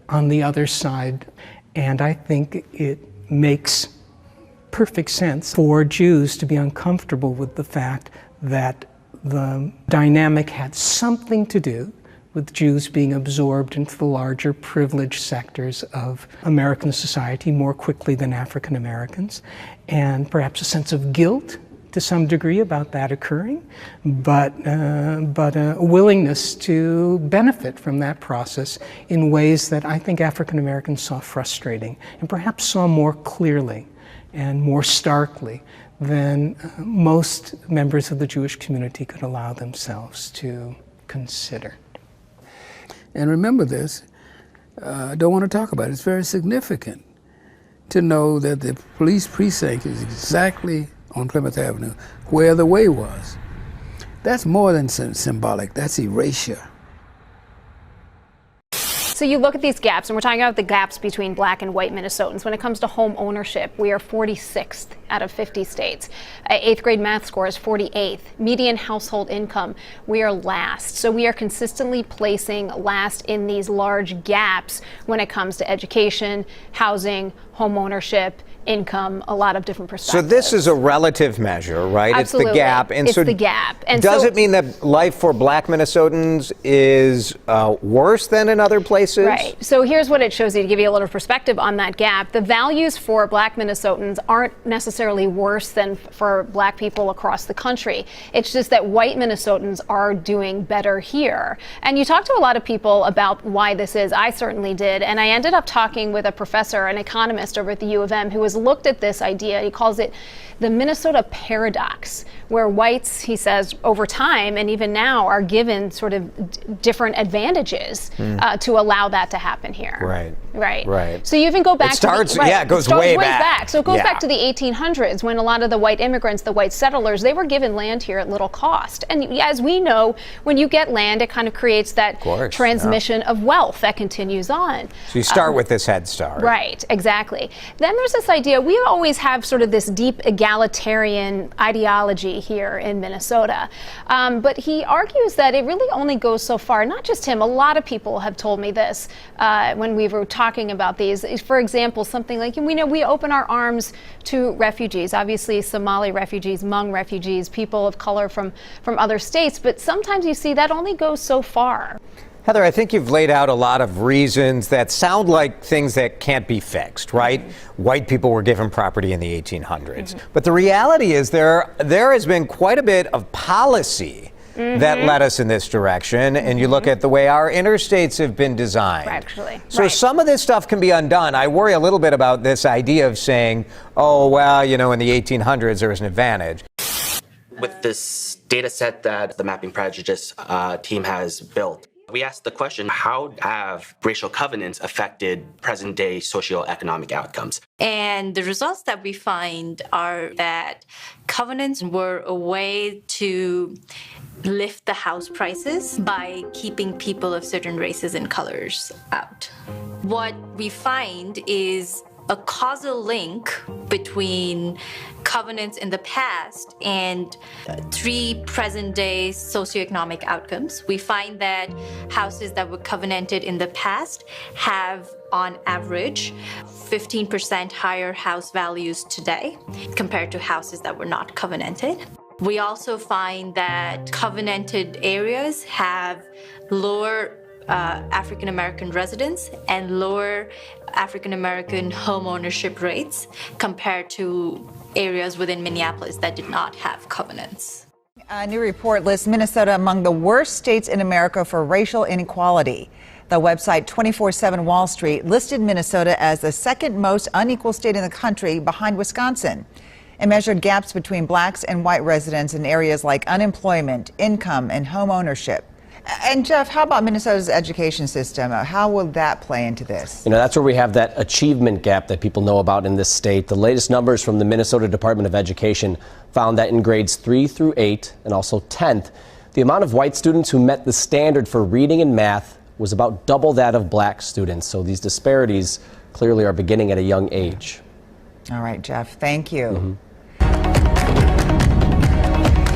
on the other side. And I think it makes perfect sense for Jews to be uncomfortable with the fact that the dynamic had something to do with Jews being absorbed into the larger privileged sectors of American society more quickly than African Americans, and perhaps a sense of guilt to some degree about that occurring, but a willingness to benefit from that process in ways that I think African Americans saw frustrating and perhaps saw more clearly and more starkly than most members of the Jewish community could allow themselves to consider. And remember this, I don't want to talk about it. It's very significant to know that the police precinct is exactly on Plymouth Avenue where the way was. That's more than symbolic, that's erasure. So you look at these gaps, and we're talking about the gaps between black and white Minnesotans. When it comes to home ownership, we are 46th out of 50 states. 8th grade math score is 48th. Median household income, we are last. So we are consistently placing last in these large gaps when it comes to education, housing, home ownership, income, a lot of different perspectives. So this is a relative measure, right? Absolutely. It's the gap. And it's so the gap. And does so, it mean that life for black Minnesotans is worse than in other places? Right. So here's what it shows you to give you a little perspective on that gap. The values for black Minnesotans aren't necessarily worse than for black people across the country. It's just that white Minnesotans are doing better here. And you talk to a lot of people about why this is. I certainly did. And I ended up talking with a professor, an economist over at the U of M, who was has looked at this idea. He calls it the Minnesota paradox, where whites, he says, over time and even now are given sort of different advantages to allow that to happen here. Right. So you even go back it starts, to it goes way back. So it goes back to the 1800s when a lot of the white immigrants, the white settlers, they were given land here at little cost. And as we know, when you get land, it kind of creates that transmission of wealth that continues on. So you start with this head start. Right, exactly. Then there's this idea, we always have sort of this deep egalitarian ideology here in Minnesota. But he argues that it really only goes so far. Not just him, a lot of people have told me this when we were talking about these. For example, something like, we know we open our arms to refugees, obviously Somali refugees, Hmong refugees, people of color from other states, but sometimes you see that only goes so far. Heather, I think you've laid out a lot of reasons that sound like things that can't be fixed, right? White people were given property in the 1800s. But the reality is there has been quite a bit of policy that led us in this direction. And you look at the way our interstates have been designed. So some of this stuff can be undone. I worry a little bit about this idea of saying, oh, well, in the 1800s there was an advantage. With this data set that the Mapping Prejudice team has built, we asked the question, how have racial covenants affected present-day socioeconomic outcomes? And the results that we find are that covenants were a way to lift the house prices by keeping people of certain races and colors out. What we find is a causal link between covenants in the past and three present-day socioeconomic outcomes. We find that houses that were covenanted in the past have, on average, 15% higher house values today compared to houses that were not covenanted. We also find that covenanted areas have lower African American residents and lower African American home ownership rates compared to areas within Minneapolis that did not have covenants. A new report lists Minnesota among the worst states in America for racial inequality. The website 24/7 Wall Street listed Minnesota as the second most unequal state in the country behind Wisconsin. It measured gaps between blacks and white residents in areas like unemployment, income, and home ownership. And Jeff, how about Minnesota's education system? How will that play into this? That's where we have that achievement gap that people know about in this state. The latest numbers from the Minnesota Department of Education found that in grades 3 through 8 and also 10th, the amount of white students who met the standard for reading and math was about double that of black students. So these disparities clearly are beginning at a young age. All right, Jeff, thank you.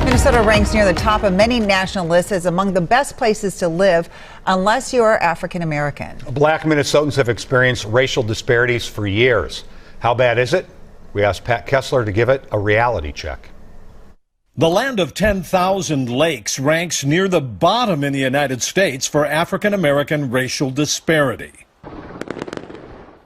Minnesota ranks near the top of many national lists as among the best places to live unless you are African American. Black Minnesotans have experienced racial disparities for years. How bad is it? We asked Pat Kessler to give it a reality check. The land of 10,000 lakes ranks near the bottom in the United States for African American racial disparity.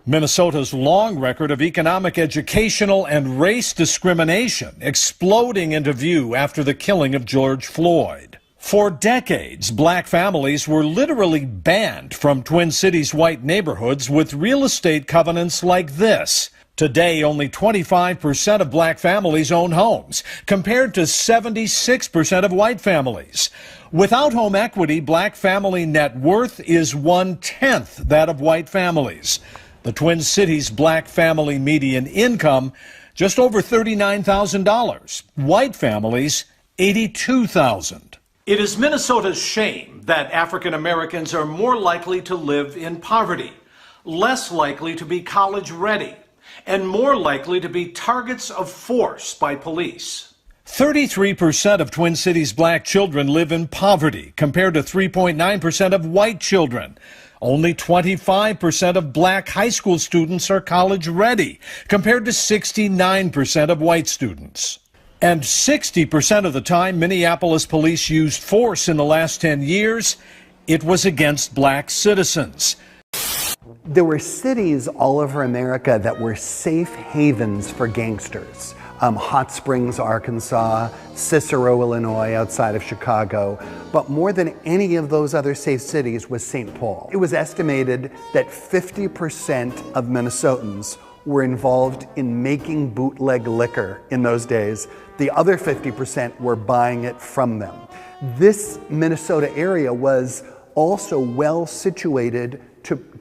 Minnesota's long record of economic, educational, and race discrimination exploding into view after the killing of George Floyd. For decades, black families were literally banned from Twin Cities white neighborhoods with real estate covenants like this. Today, only 25% of black families own homes, compared to 76% of white families. Without home equity, black family net worth is 1/10 that of white families. The Twin Cities black family median income, just over $39,000. White families, $82,000. It is Minnesota's shame that African Americans are more likely to live in poverty, less likely to be college ready, and more likely to be targets of force by police. 33% of Twin Cities black children live in poverty, compared to 3.9% of white children. Only 25% of black high school students are college ready, compared to 69% of white students. And 60% of the time Minneapolis police used force in the last 10 years, it was against black citizens. There were cities all over America that were safe havens for gangsters. Hot Springs, Arkansas, Cicero, Illinois, outside of Chicago. But more than any of those other safe cities was St. Paul. It was estimated that 50% of Minnesotans were involved in making bootleg liquor in those days. The other 50% were buying it from them. This Minnesota area was also well situated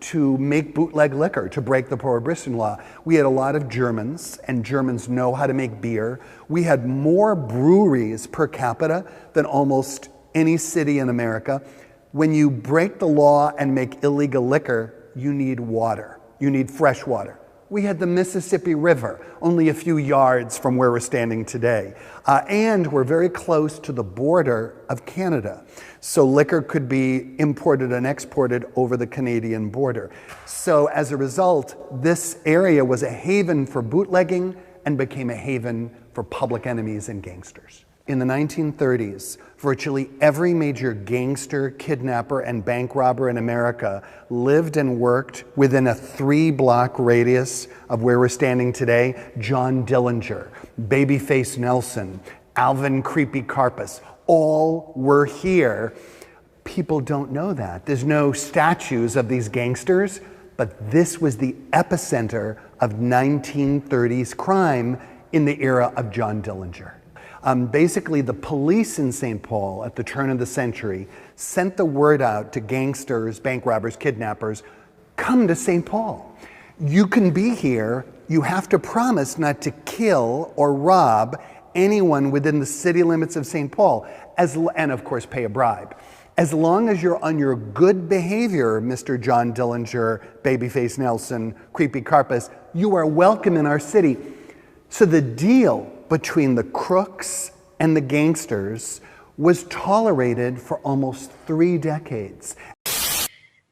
to make bootleg liquor, to break the Prohibition law. We had a lot of Germans, and Germans know how to make beer. We had more breweries per capita than almost any city in America. When you break the law and make illegal liquor, you need water. You need fresh water. We had the Mississippi River, only a few yards from where we're standing today. And we're very close to the border of Canada. So liquor could be imported and exported over the Canadian border. So as a result, this area was a haven for bootlegging and became a haven for public enemies and gangsters. In the 1930s, virtually every major gangster, kidnapper, and bank robber in America lived and worked within a 3-block radius of where we're standing today. John Dillinger, Babyface Nelson, Alvin Creepy Karpus, all were here. People don't know that. There's no statues of these gangsters, but this was the epicenter of 1930s crime in the era of John Dillinger. Basically, the police in St. Paul at the turn of the century sent the word out to gangsters, bank robbers, kidnappers, come to St. Paul. You can be here. You have to promise not to kill or rob anyone within the city limits of St. Paul, and of course pay a bribe. As long as you're on your good behavior, Mr. John Dillinger, Babyface Nelson, Creepy Karpus, you are welcome in our city. So the deal between the crooks and the gangsters was tolerated for almost 3 decades.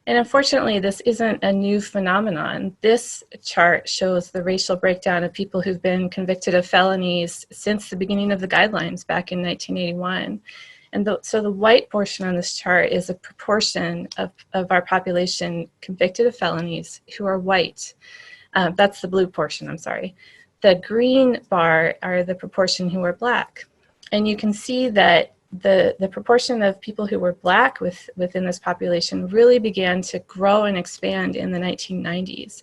And unfortunately, this isn't a new phenomenon. This chart shows the racial breakdown of people who've been convicted of felonies since the beginning of the guidelines back in 1981. And so the white portion on this chart is a proportion of our population convicted of felonies who are white. That's the blue portion, I'm sorry. The green bar are the proportion who are black. And you can see that the proportion of people who were black within this population really began to grow and expand in the 1990s.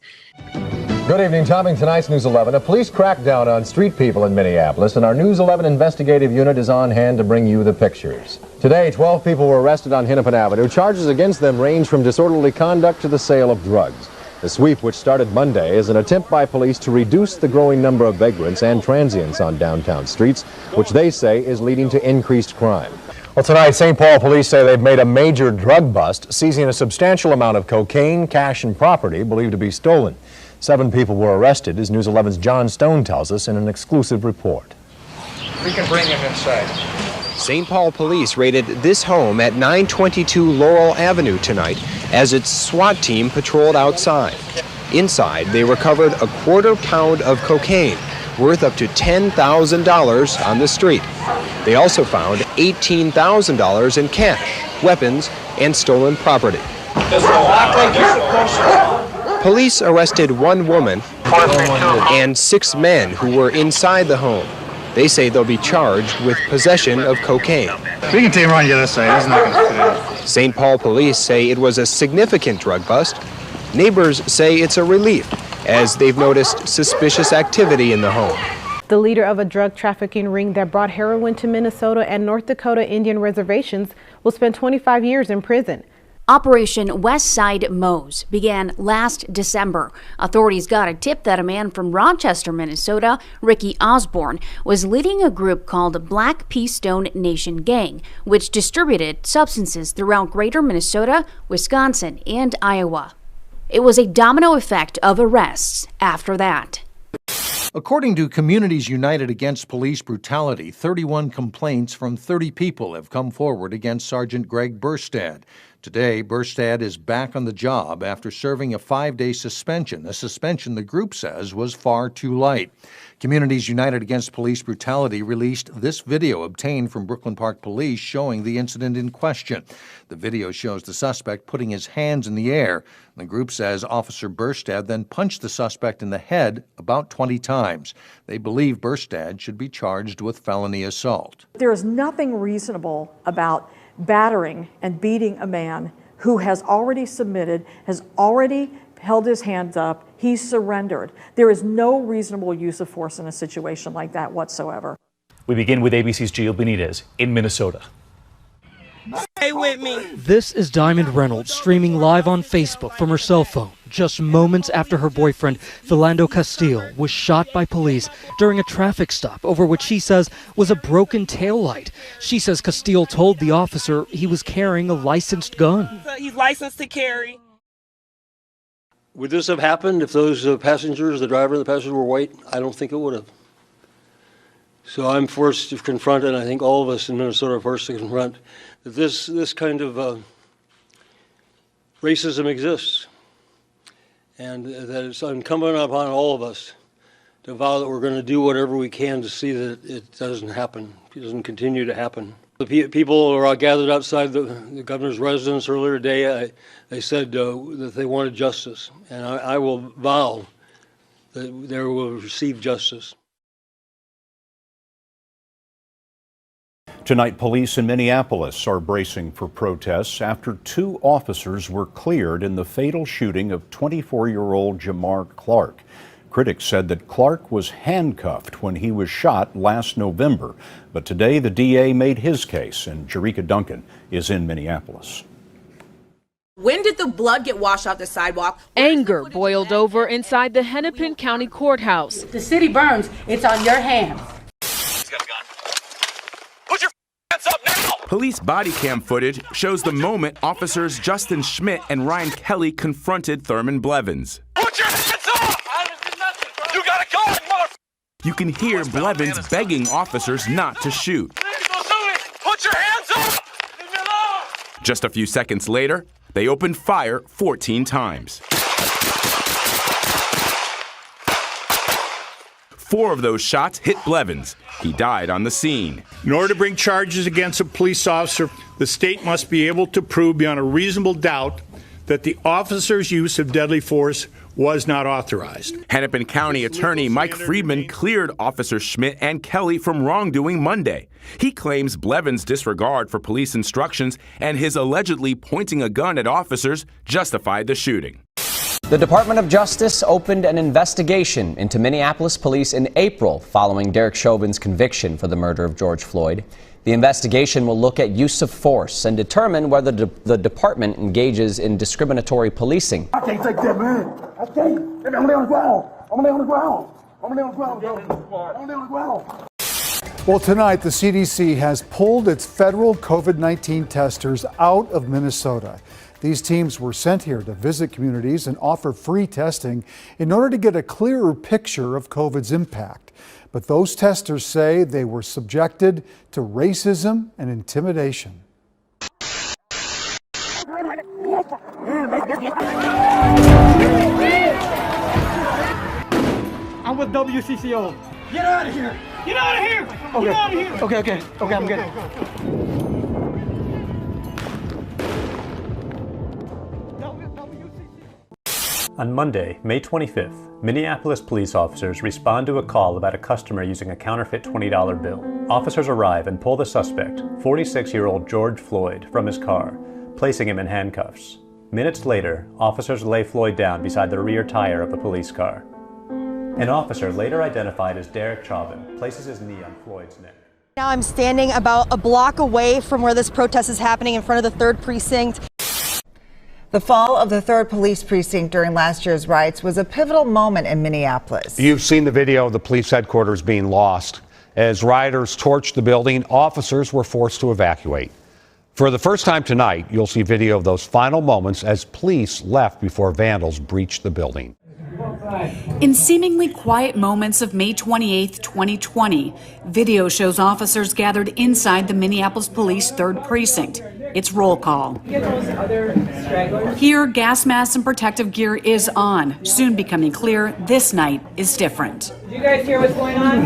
Good evening. Topping tonight's News 11, a police crackdown on street people in Minneapolis, and our News 11 investigative unit is on hand to bring you the pictures. Today, 12 people were arrested on Hennepin Avenue. Charges against them range from disorderly conduct to the sale of drugs. The sweep, which started Monday, is an attempt by police to reduce the growing number of vagrants and transients on downtown streets, which they say is leading to increased crime. Well, tonight, St. Paul police say they've made a major drug bust, seizing a substantial amount of cocaine, cash, and property believed to be stolen. 7 people were arrested, as News 11's John Stone tells us in an exclusive report. We can bring him inside. St. Paul police raided this home at 922 Laurel Avenue tonight as its SWAT team patrolled outside. Inside, they recovered a quarter pound of cocaine, worth up to $10,000 on the street. They also found $18,000 in cash, weapons, and stolen property. Does it lock like you're supposed to? Police arrested 1 woman and 6 men who were inside the home. They say they'll be charged with possession of cocaine. We can take him around the other side. It's not going to fit in. St. Paul police say it was a significant drug bust. Neighbors say it's a relief, as they've noticed suspicious activity in the home. The leader of a drug trafficking ring that brought heroin to Minnesota and North Dakota Indian reservations will spend 25 years in prison. Operation West Side Mows began last December. Authorities got a tip that a man from Rochester, Minnesota, Ricky Osborne, was leading a group called Black Pea Stone Nation Gang, which distributed substances throughout greater Minnesota, Wisconsin, and Iowa. It was a domino effect of arrests after that. According to Communities United Against Police Brutality, 31 complaints from 30 people have come forward against Sergeant Greg Burstad. Today, Burstad is back on the job after serving a 5-day suspension, a suspension the group says was far too light. Communities United Against Police Brutality released this video obtained from Brooklyn Park Police showing the incident in question. The video shows the suspect putting his hands in the air. The group says Officer Burstad then punched the suspect in the head about 20 times. They believe Burstad should be charged with felony assault. There is nothing reasonable about battering and beating a man who has already submitted, has already held his hands up, he surrendered. There is no reasonable use of force in a situation like that whatsoever. We begin with ABC's Gio Benitez in Minnesota. Stay with me. This is Diamond Reynolds streaming live on Facebook from her cell phone just moments after her boyfriend, Philando Castile, was shot by police during a traffic stop over what she says was a broken taillight. She says Castile told the officer he was carrying a licensed gun. He's licensed to carry. Would this have happened if those passengers, the driver and the passenger, were white? I don't think it would have. So I'm forced to confront, and I think all of us in Minnesota are forced to confront, that this kind of racism exists, and that it's incumbent upon all of us to vow that we're going to do whatever we can to see that it doesn't happen, it doesn't continue to happen. The people are gathered outside the governor's residence earlier today. They said that they wanted justice, and I will vow that they will receive justice. Tonight, police in Minneapolis are bracing for protests after 2 officers were cleared in the fatal shooting of 24-year-old Jamar Clark. Critics said that Clark was handcuffed when he was shot last November, but today the DA made his case, and Jerika Duncan is in Minneapolis. When did the blood get washed off the sidewalk? Anger boiled over inside the Hennepin County Courthouse. If the city burns, it's on your hands. Police body cam footage shows the moment officers Justin Schmidt and Ryan Kelly confronted Thurman Blevins. Put your hands up! I didn't do nothing, bro. You got a gun, motherfucker! You can hear Blevins begging officers not to shoot. Put your hands up! Leave me alone! Just a few seconds later, they opened fire 14 times. 4 of those shots hit Blevins. He died on the scene. In order to bring charges against a police officer, the state must be able to prove beyond a reasonable doubt that the officer's use of deadly force was not authorized. Hennepin County Attorney Mike Friedman cleared Officer Schmidt and Kelly from wrongdoing Monday. He claims Blevins' disregard for police instructions and his allegedly pointing a gun at officers justified the shooting. The Department of Justice opened an investigation into Minneapolis police in April following Derek Chauvin's conviction for the murder of George Floyd. The investigation will look at use of force and determine whether the department engages in discriminatory policing. I can't take that, man. I can't. I'm gonna lay on the ground. I'm gonna lay on the ground. I'm gonna lay on the ground, bro. I'm gonna lay on the ground. Well, tonight, the CDC has pulled its federal COVID-19 testers out of Minnesota. These teams were sent here to visit communities and offer free testing in order to get a clearer picture of COVID's impact. But those testers say they were subjected to racism and intimidation. I'm with WCCO. Get out of here! Get out of here! Okay. Get out of here! Okay, I'm good. On Monday, May 25th, Minneapolis police officers respond to a call about a customer using a counterfeit $20 bill. Officers arrive and pull the suspect, 46-year-old George Floyd, from his car, placing him in handcuffs. Minutes later, officers lay Floyd down beside the rear tire of a police car. An officer, later identified as Derek Chauvin, places his knee on Floyd's neck. Now I'm standing about a block away from where this protest is happening in front of the 3rd Precinct. The fall of the 3rd Police Precinct during last year's riots was a pivotal moment in Minneapolis. You've seen the video of the police headquarters being lost. As rioters torched the building, officers were forced to evacuate. For the first time tonight, you'll see video of those final moments as police left before vandals breached the building. In seemingly quiet moments of May 28, 2020, video shows officers gathered inside the Minneapolis Police 3rd Precinct. It's roll call. Here, gas masks and protective gear is on, soon becoming clear this night is different. Did you guys hear what's going on?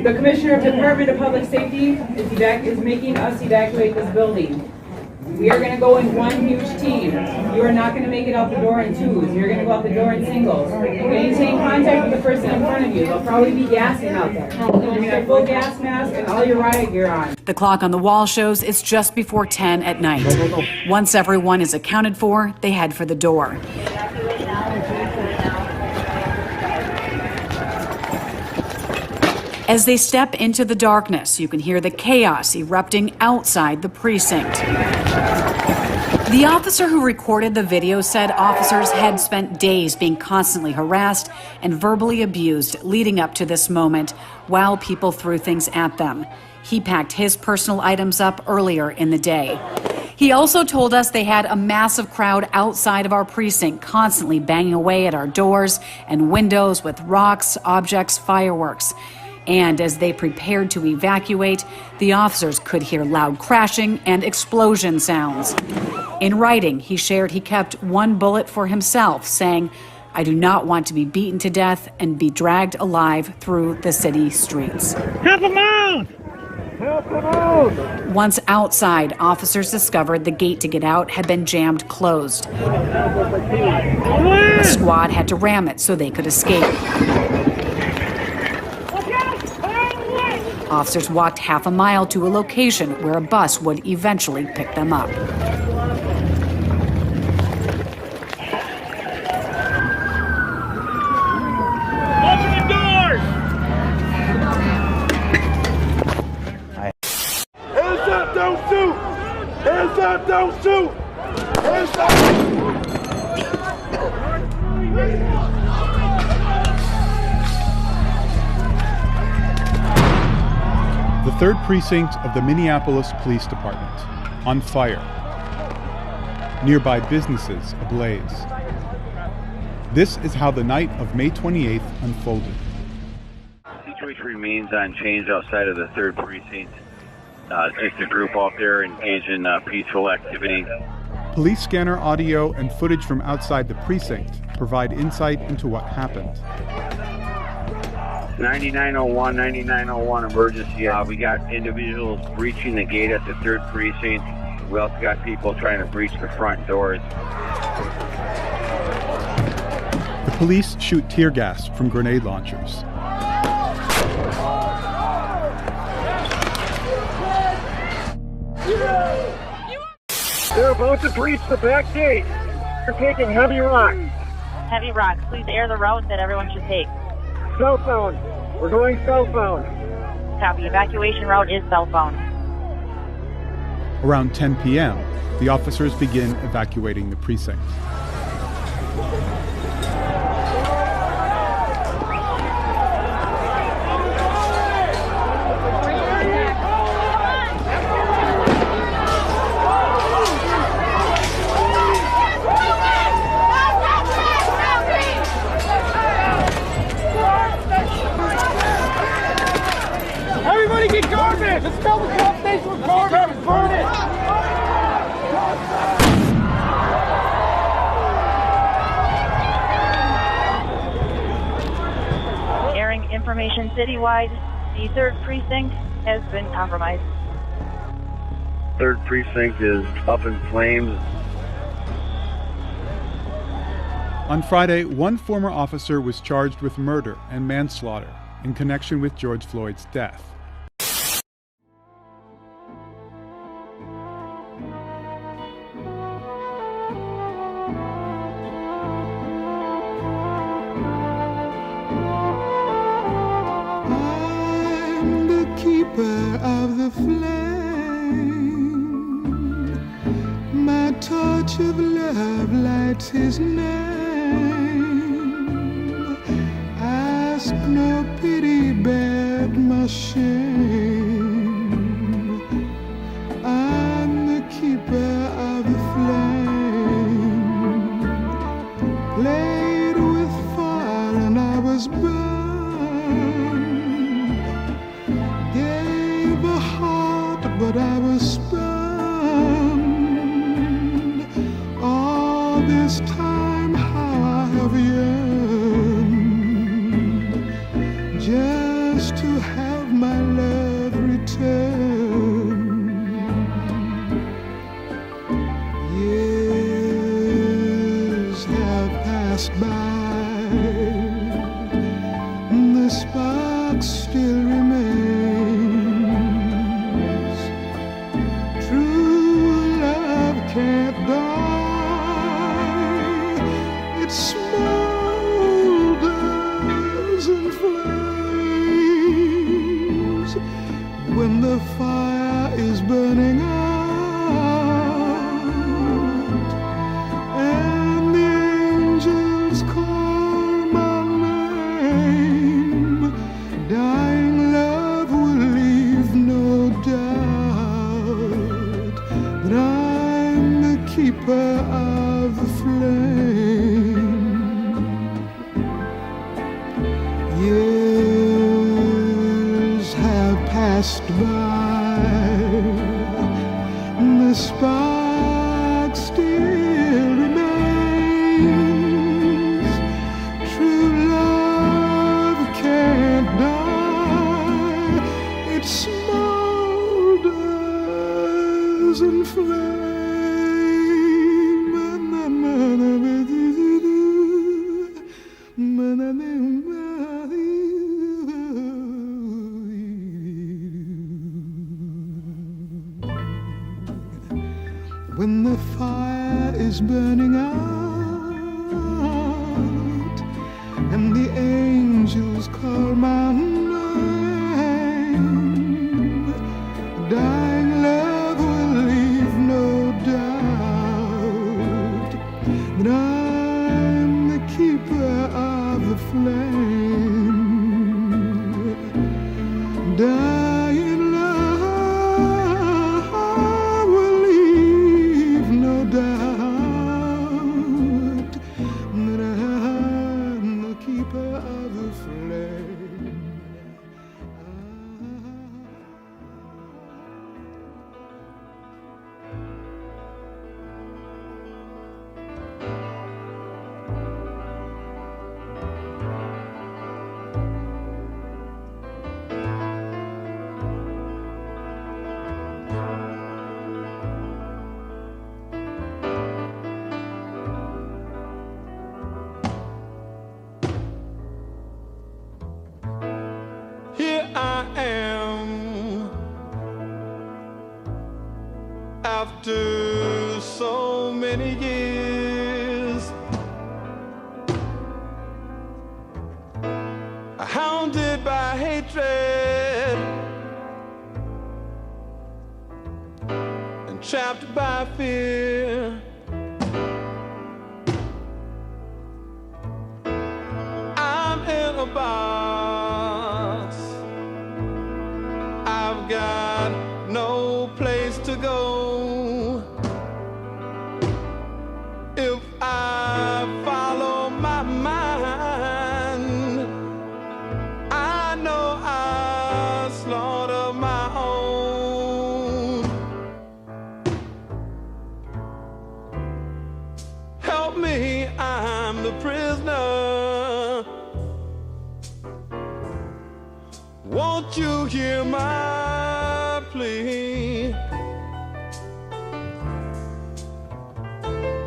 The Commissioner of the Department of Public Safety is making us evacuate this building. We are going to go in one huge team. You are not going to make it out the door in twos. You're going to go out the door in singles. Maintain contact with the person in front of you. They'll probably be gassing out there. Use your full gas mask and all your riot gear on. The clock on the wall shows it's just before 10 at night. Once everyone is accounted for, they head for the door. As they step into the darkness, you can hear the chaos erupting outside the precinct. The officer who recorded the video said officers had spent days being constantly harassed and verbally abused leading up to this moment while people threw things at them. He packed his personal items up earlier in the day. He also told us they had a massive crowd outside of our precinct constantly banging away at our doors and windows with rocks, objects, fireworks. And as they prepared to evacuate, the officers could hear loud crashing and explosion sounds. In writing, he shared he kept one bullet for himself, saying, "I do not want to be beaten to death and be dragged alive through the city streets." Help him out! Help him out! Once outside, officers discovered the gate to get out had been jammed closed. A squad had to ram it so they could escape. Officers walked half a mile to a location where a bus would eventually pick them up. Open the doors! Hands up, don't shoot! Hands up, don't shoot! Hands up! The 3rd Precinct of the Minneapolis Police Department, on fire. Nearby businesses ablaze. This is how the night of May 28th unfolded. The situation remains unchanged outside of the 3rd Precinct. Just a group out there engaged in peaceful activity. Police scanner audio and footage from outside the precinct provide insight into what happened. 9901 emergency. We got individuals breaching the gate at the 3rd Precinct. We also got people trying to breach the front doors. The police shoot tear gas from grenade launchers. They're about to breach the back gate. They're taking heavy rocks. Heavy rocks. Please air the route that everyone should take. Southbound. We're going southbound. Copy. Evacuation route is southbound. Around 10 p.m., the officers begin evacuating the precinct. Everybody get garbage! Let's fill the pump station with garbage! Burn it! Airing information citywide. The 3rd Precinct has been compromised. 3rd Precinct is up in flames. On Friday, one former officer was charged with murder and manslaughter in connection with George Floyd's death. I'm the keeper of the flame. My torch of love lights his name. Ask no pity, bear my shame. I'm the keeper of the flame. Played with fire and I was burned. Gave a heart, but I was spurned. All this time, how I have yearned just to have my love return. can't die. It smolders in flames when the fire is burning out. Of the flame, years have passed by, the spark still remains. True love can't die, it smolders in flame. When the fire is burning out and the angels call my name, dying love will leave no doubt that I'm the keeper of the flame. Dying love will leave no doubt that I'm the keeper of the flame. Here I am, after so many years, hounded by hatred and trapped by fear. I'm in a box, I've got no place to go. If I follow my mind, I know I slaughter my own. Help me, I'm the prisoner. Won't you hear my plea?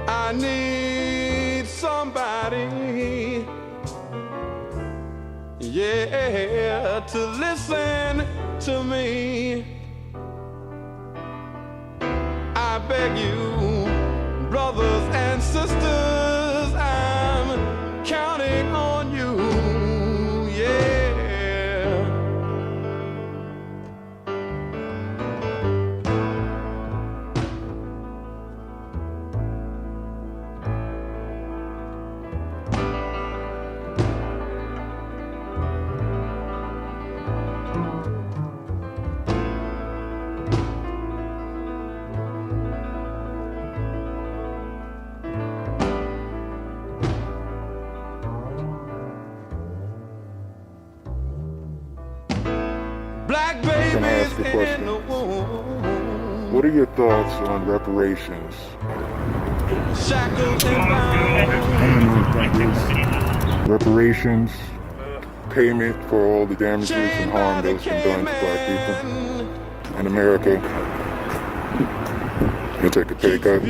I need somebody, yeah, to listen to me. I beg you, brothers and sisters, I'm counting on you, yeah. Black babies in the womb. What are your thoughts on reparations? Shackled and bound. Reparations, payment for all the damages and harm that's been done to black people in America. You'll take a pay cut. I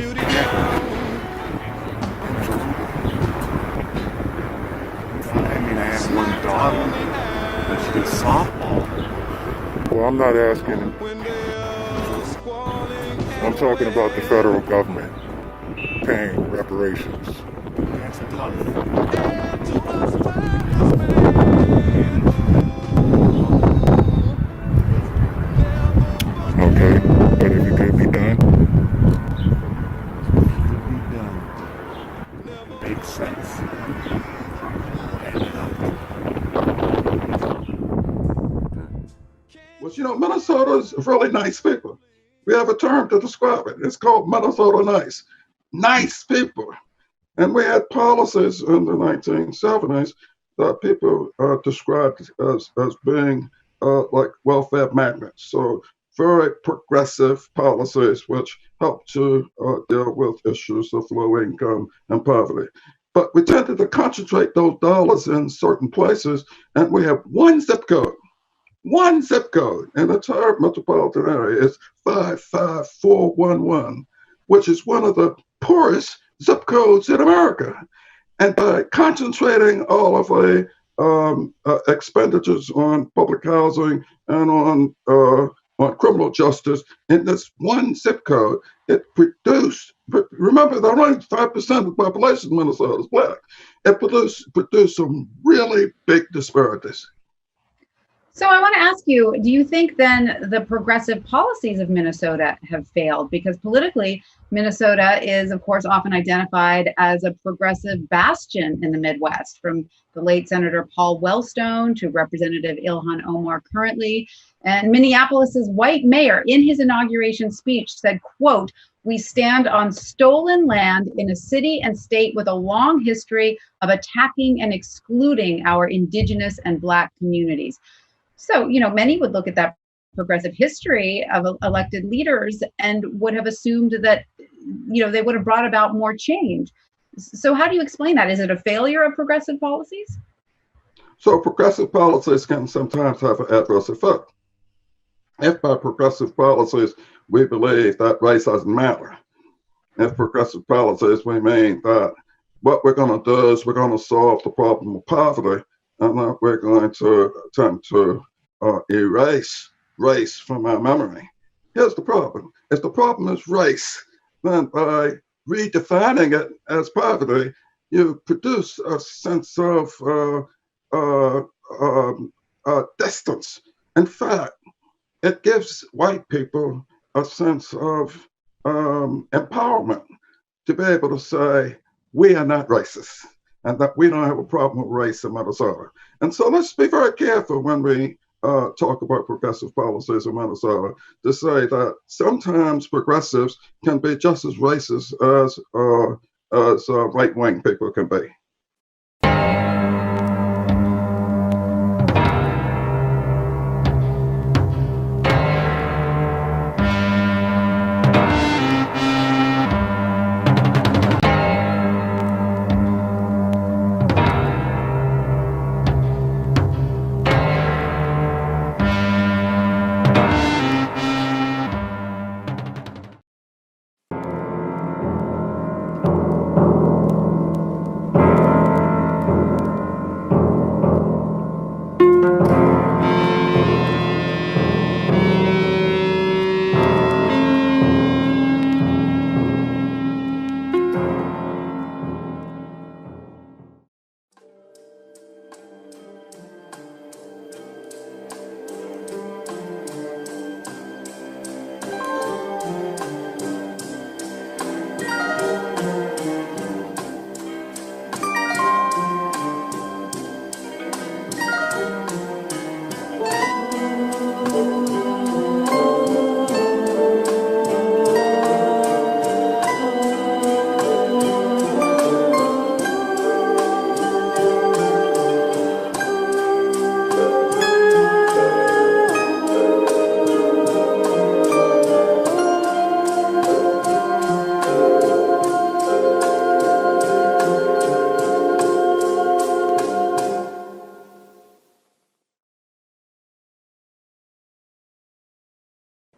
mean, I have one daughter, but she does softball. Well, I'm not asking I'm talking about the federal government paying reparations. Okay, but if it could be done, Makes sense. Well, you know, Minnesota's really nice people. We have a term to describe it. It's called Minnesota nice. Nice people. And we had policies in the 1970s that people described as being like welfare magnets. So very progressive policies which help to deal with issues of low income and poverty. But we tended to concentrate those dollars in certain places, and we have one zip code in the entire metropolitan area is 55411, which is one of the poorest zip codes in America. And by concentrating all of the expenditures on public housing and on criminal justice in this one zip code, it produced, remember that only 5% of the population in Minnesota is black. It produced some really big disparities. So I want to ask you, do you think then the progressive policies of Minnesota have failed? Because politically, Minnesota is, of course, often identified as a progressive bastion in the Midwest, from the late Senator Paul Wellstone to Representative Ilhan Omar currently. And Minneapolis's white mayor, in his inauguration speech, said, quote, "We stand on stolen land in a city and state with a long history of attacking and excluding our indigenous and Black communities." So, you know, many would look at that progressive history of elected leaders and would have assumed that, you know, they would have brought about more change. So how do you explain that? Is it a failure of progressive policies? So progressive policies can sometimes have an adverse effect. If by progressive policies we believe that race doesn't matter, if progressive policies we mean that what we're going to do is we're going to solve the problem of poverty, and that we're going to attempt to erase race from our memory. Here's the problem. If the problem is race, then by redefining it as poverty, you produce a sense of distance. In fact, it gives white people a sense of empowerment to be able to say, we are not racist, and that we don't have a problem with race in Minnesota. And so let's be very careful when we talk about progressive policies in Minnesota to say that sometimes progressives can be just as racist as right-wing people can be.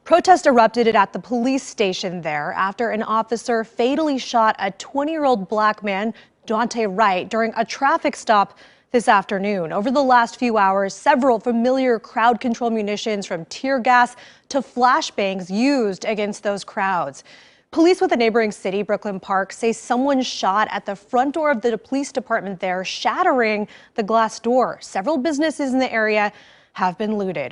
Protest erupted at the police station there after an officer fatally shot a 20-year-old black man, Daunte Wright, during a traffic stop this afternoon. Over the last few hours, several familiar crowd control munitions, from tear gas to flashbangs, used against those crowds. Police with a neighboring city, Brooklyn Park, say someone shot at the front door of the police department there, shattering the glass door. Several businesses in the area have been looted.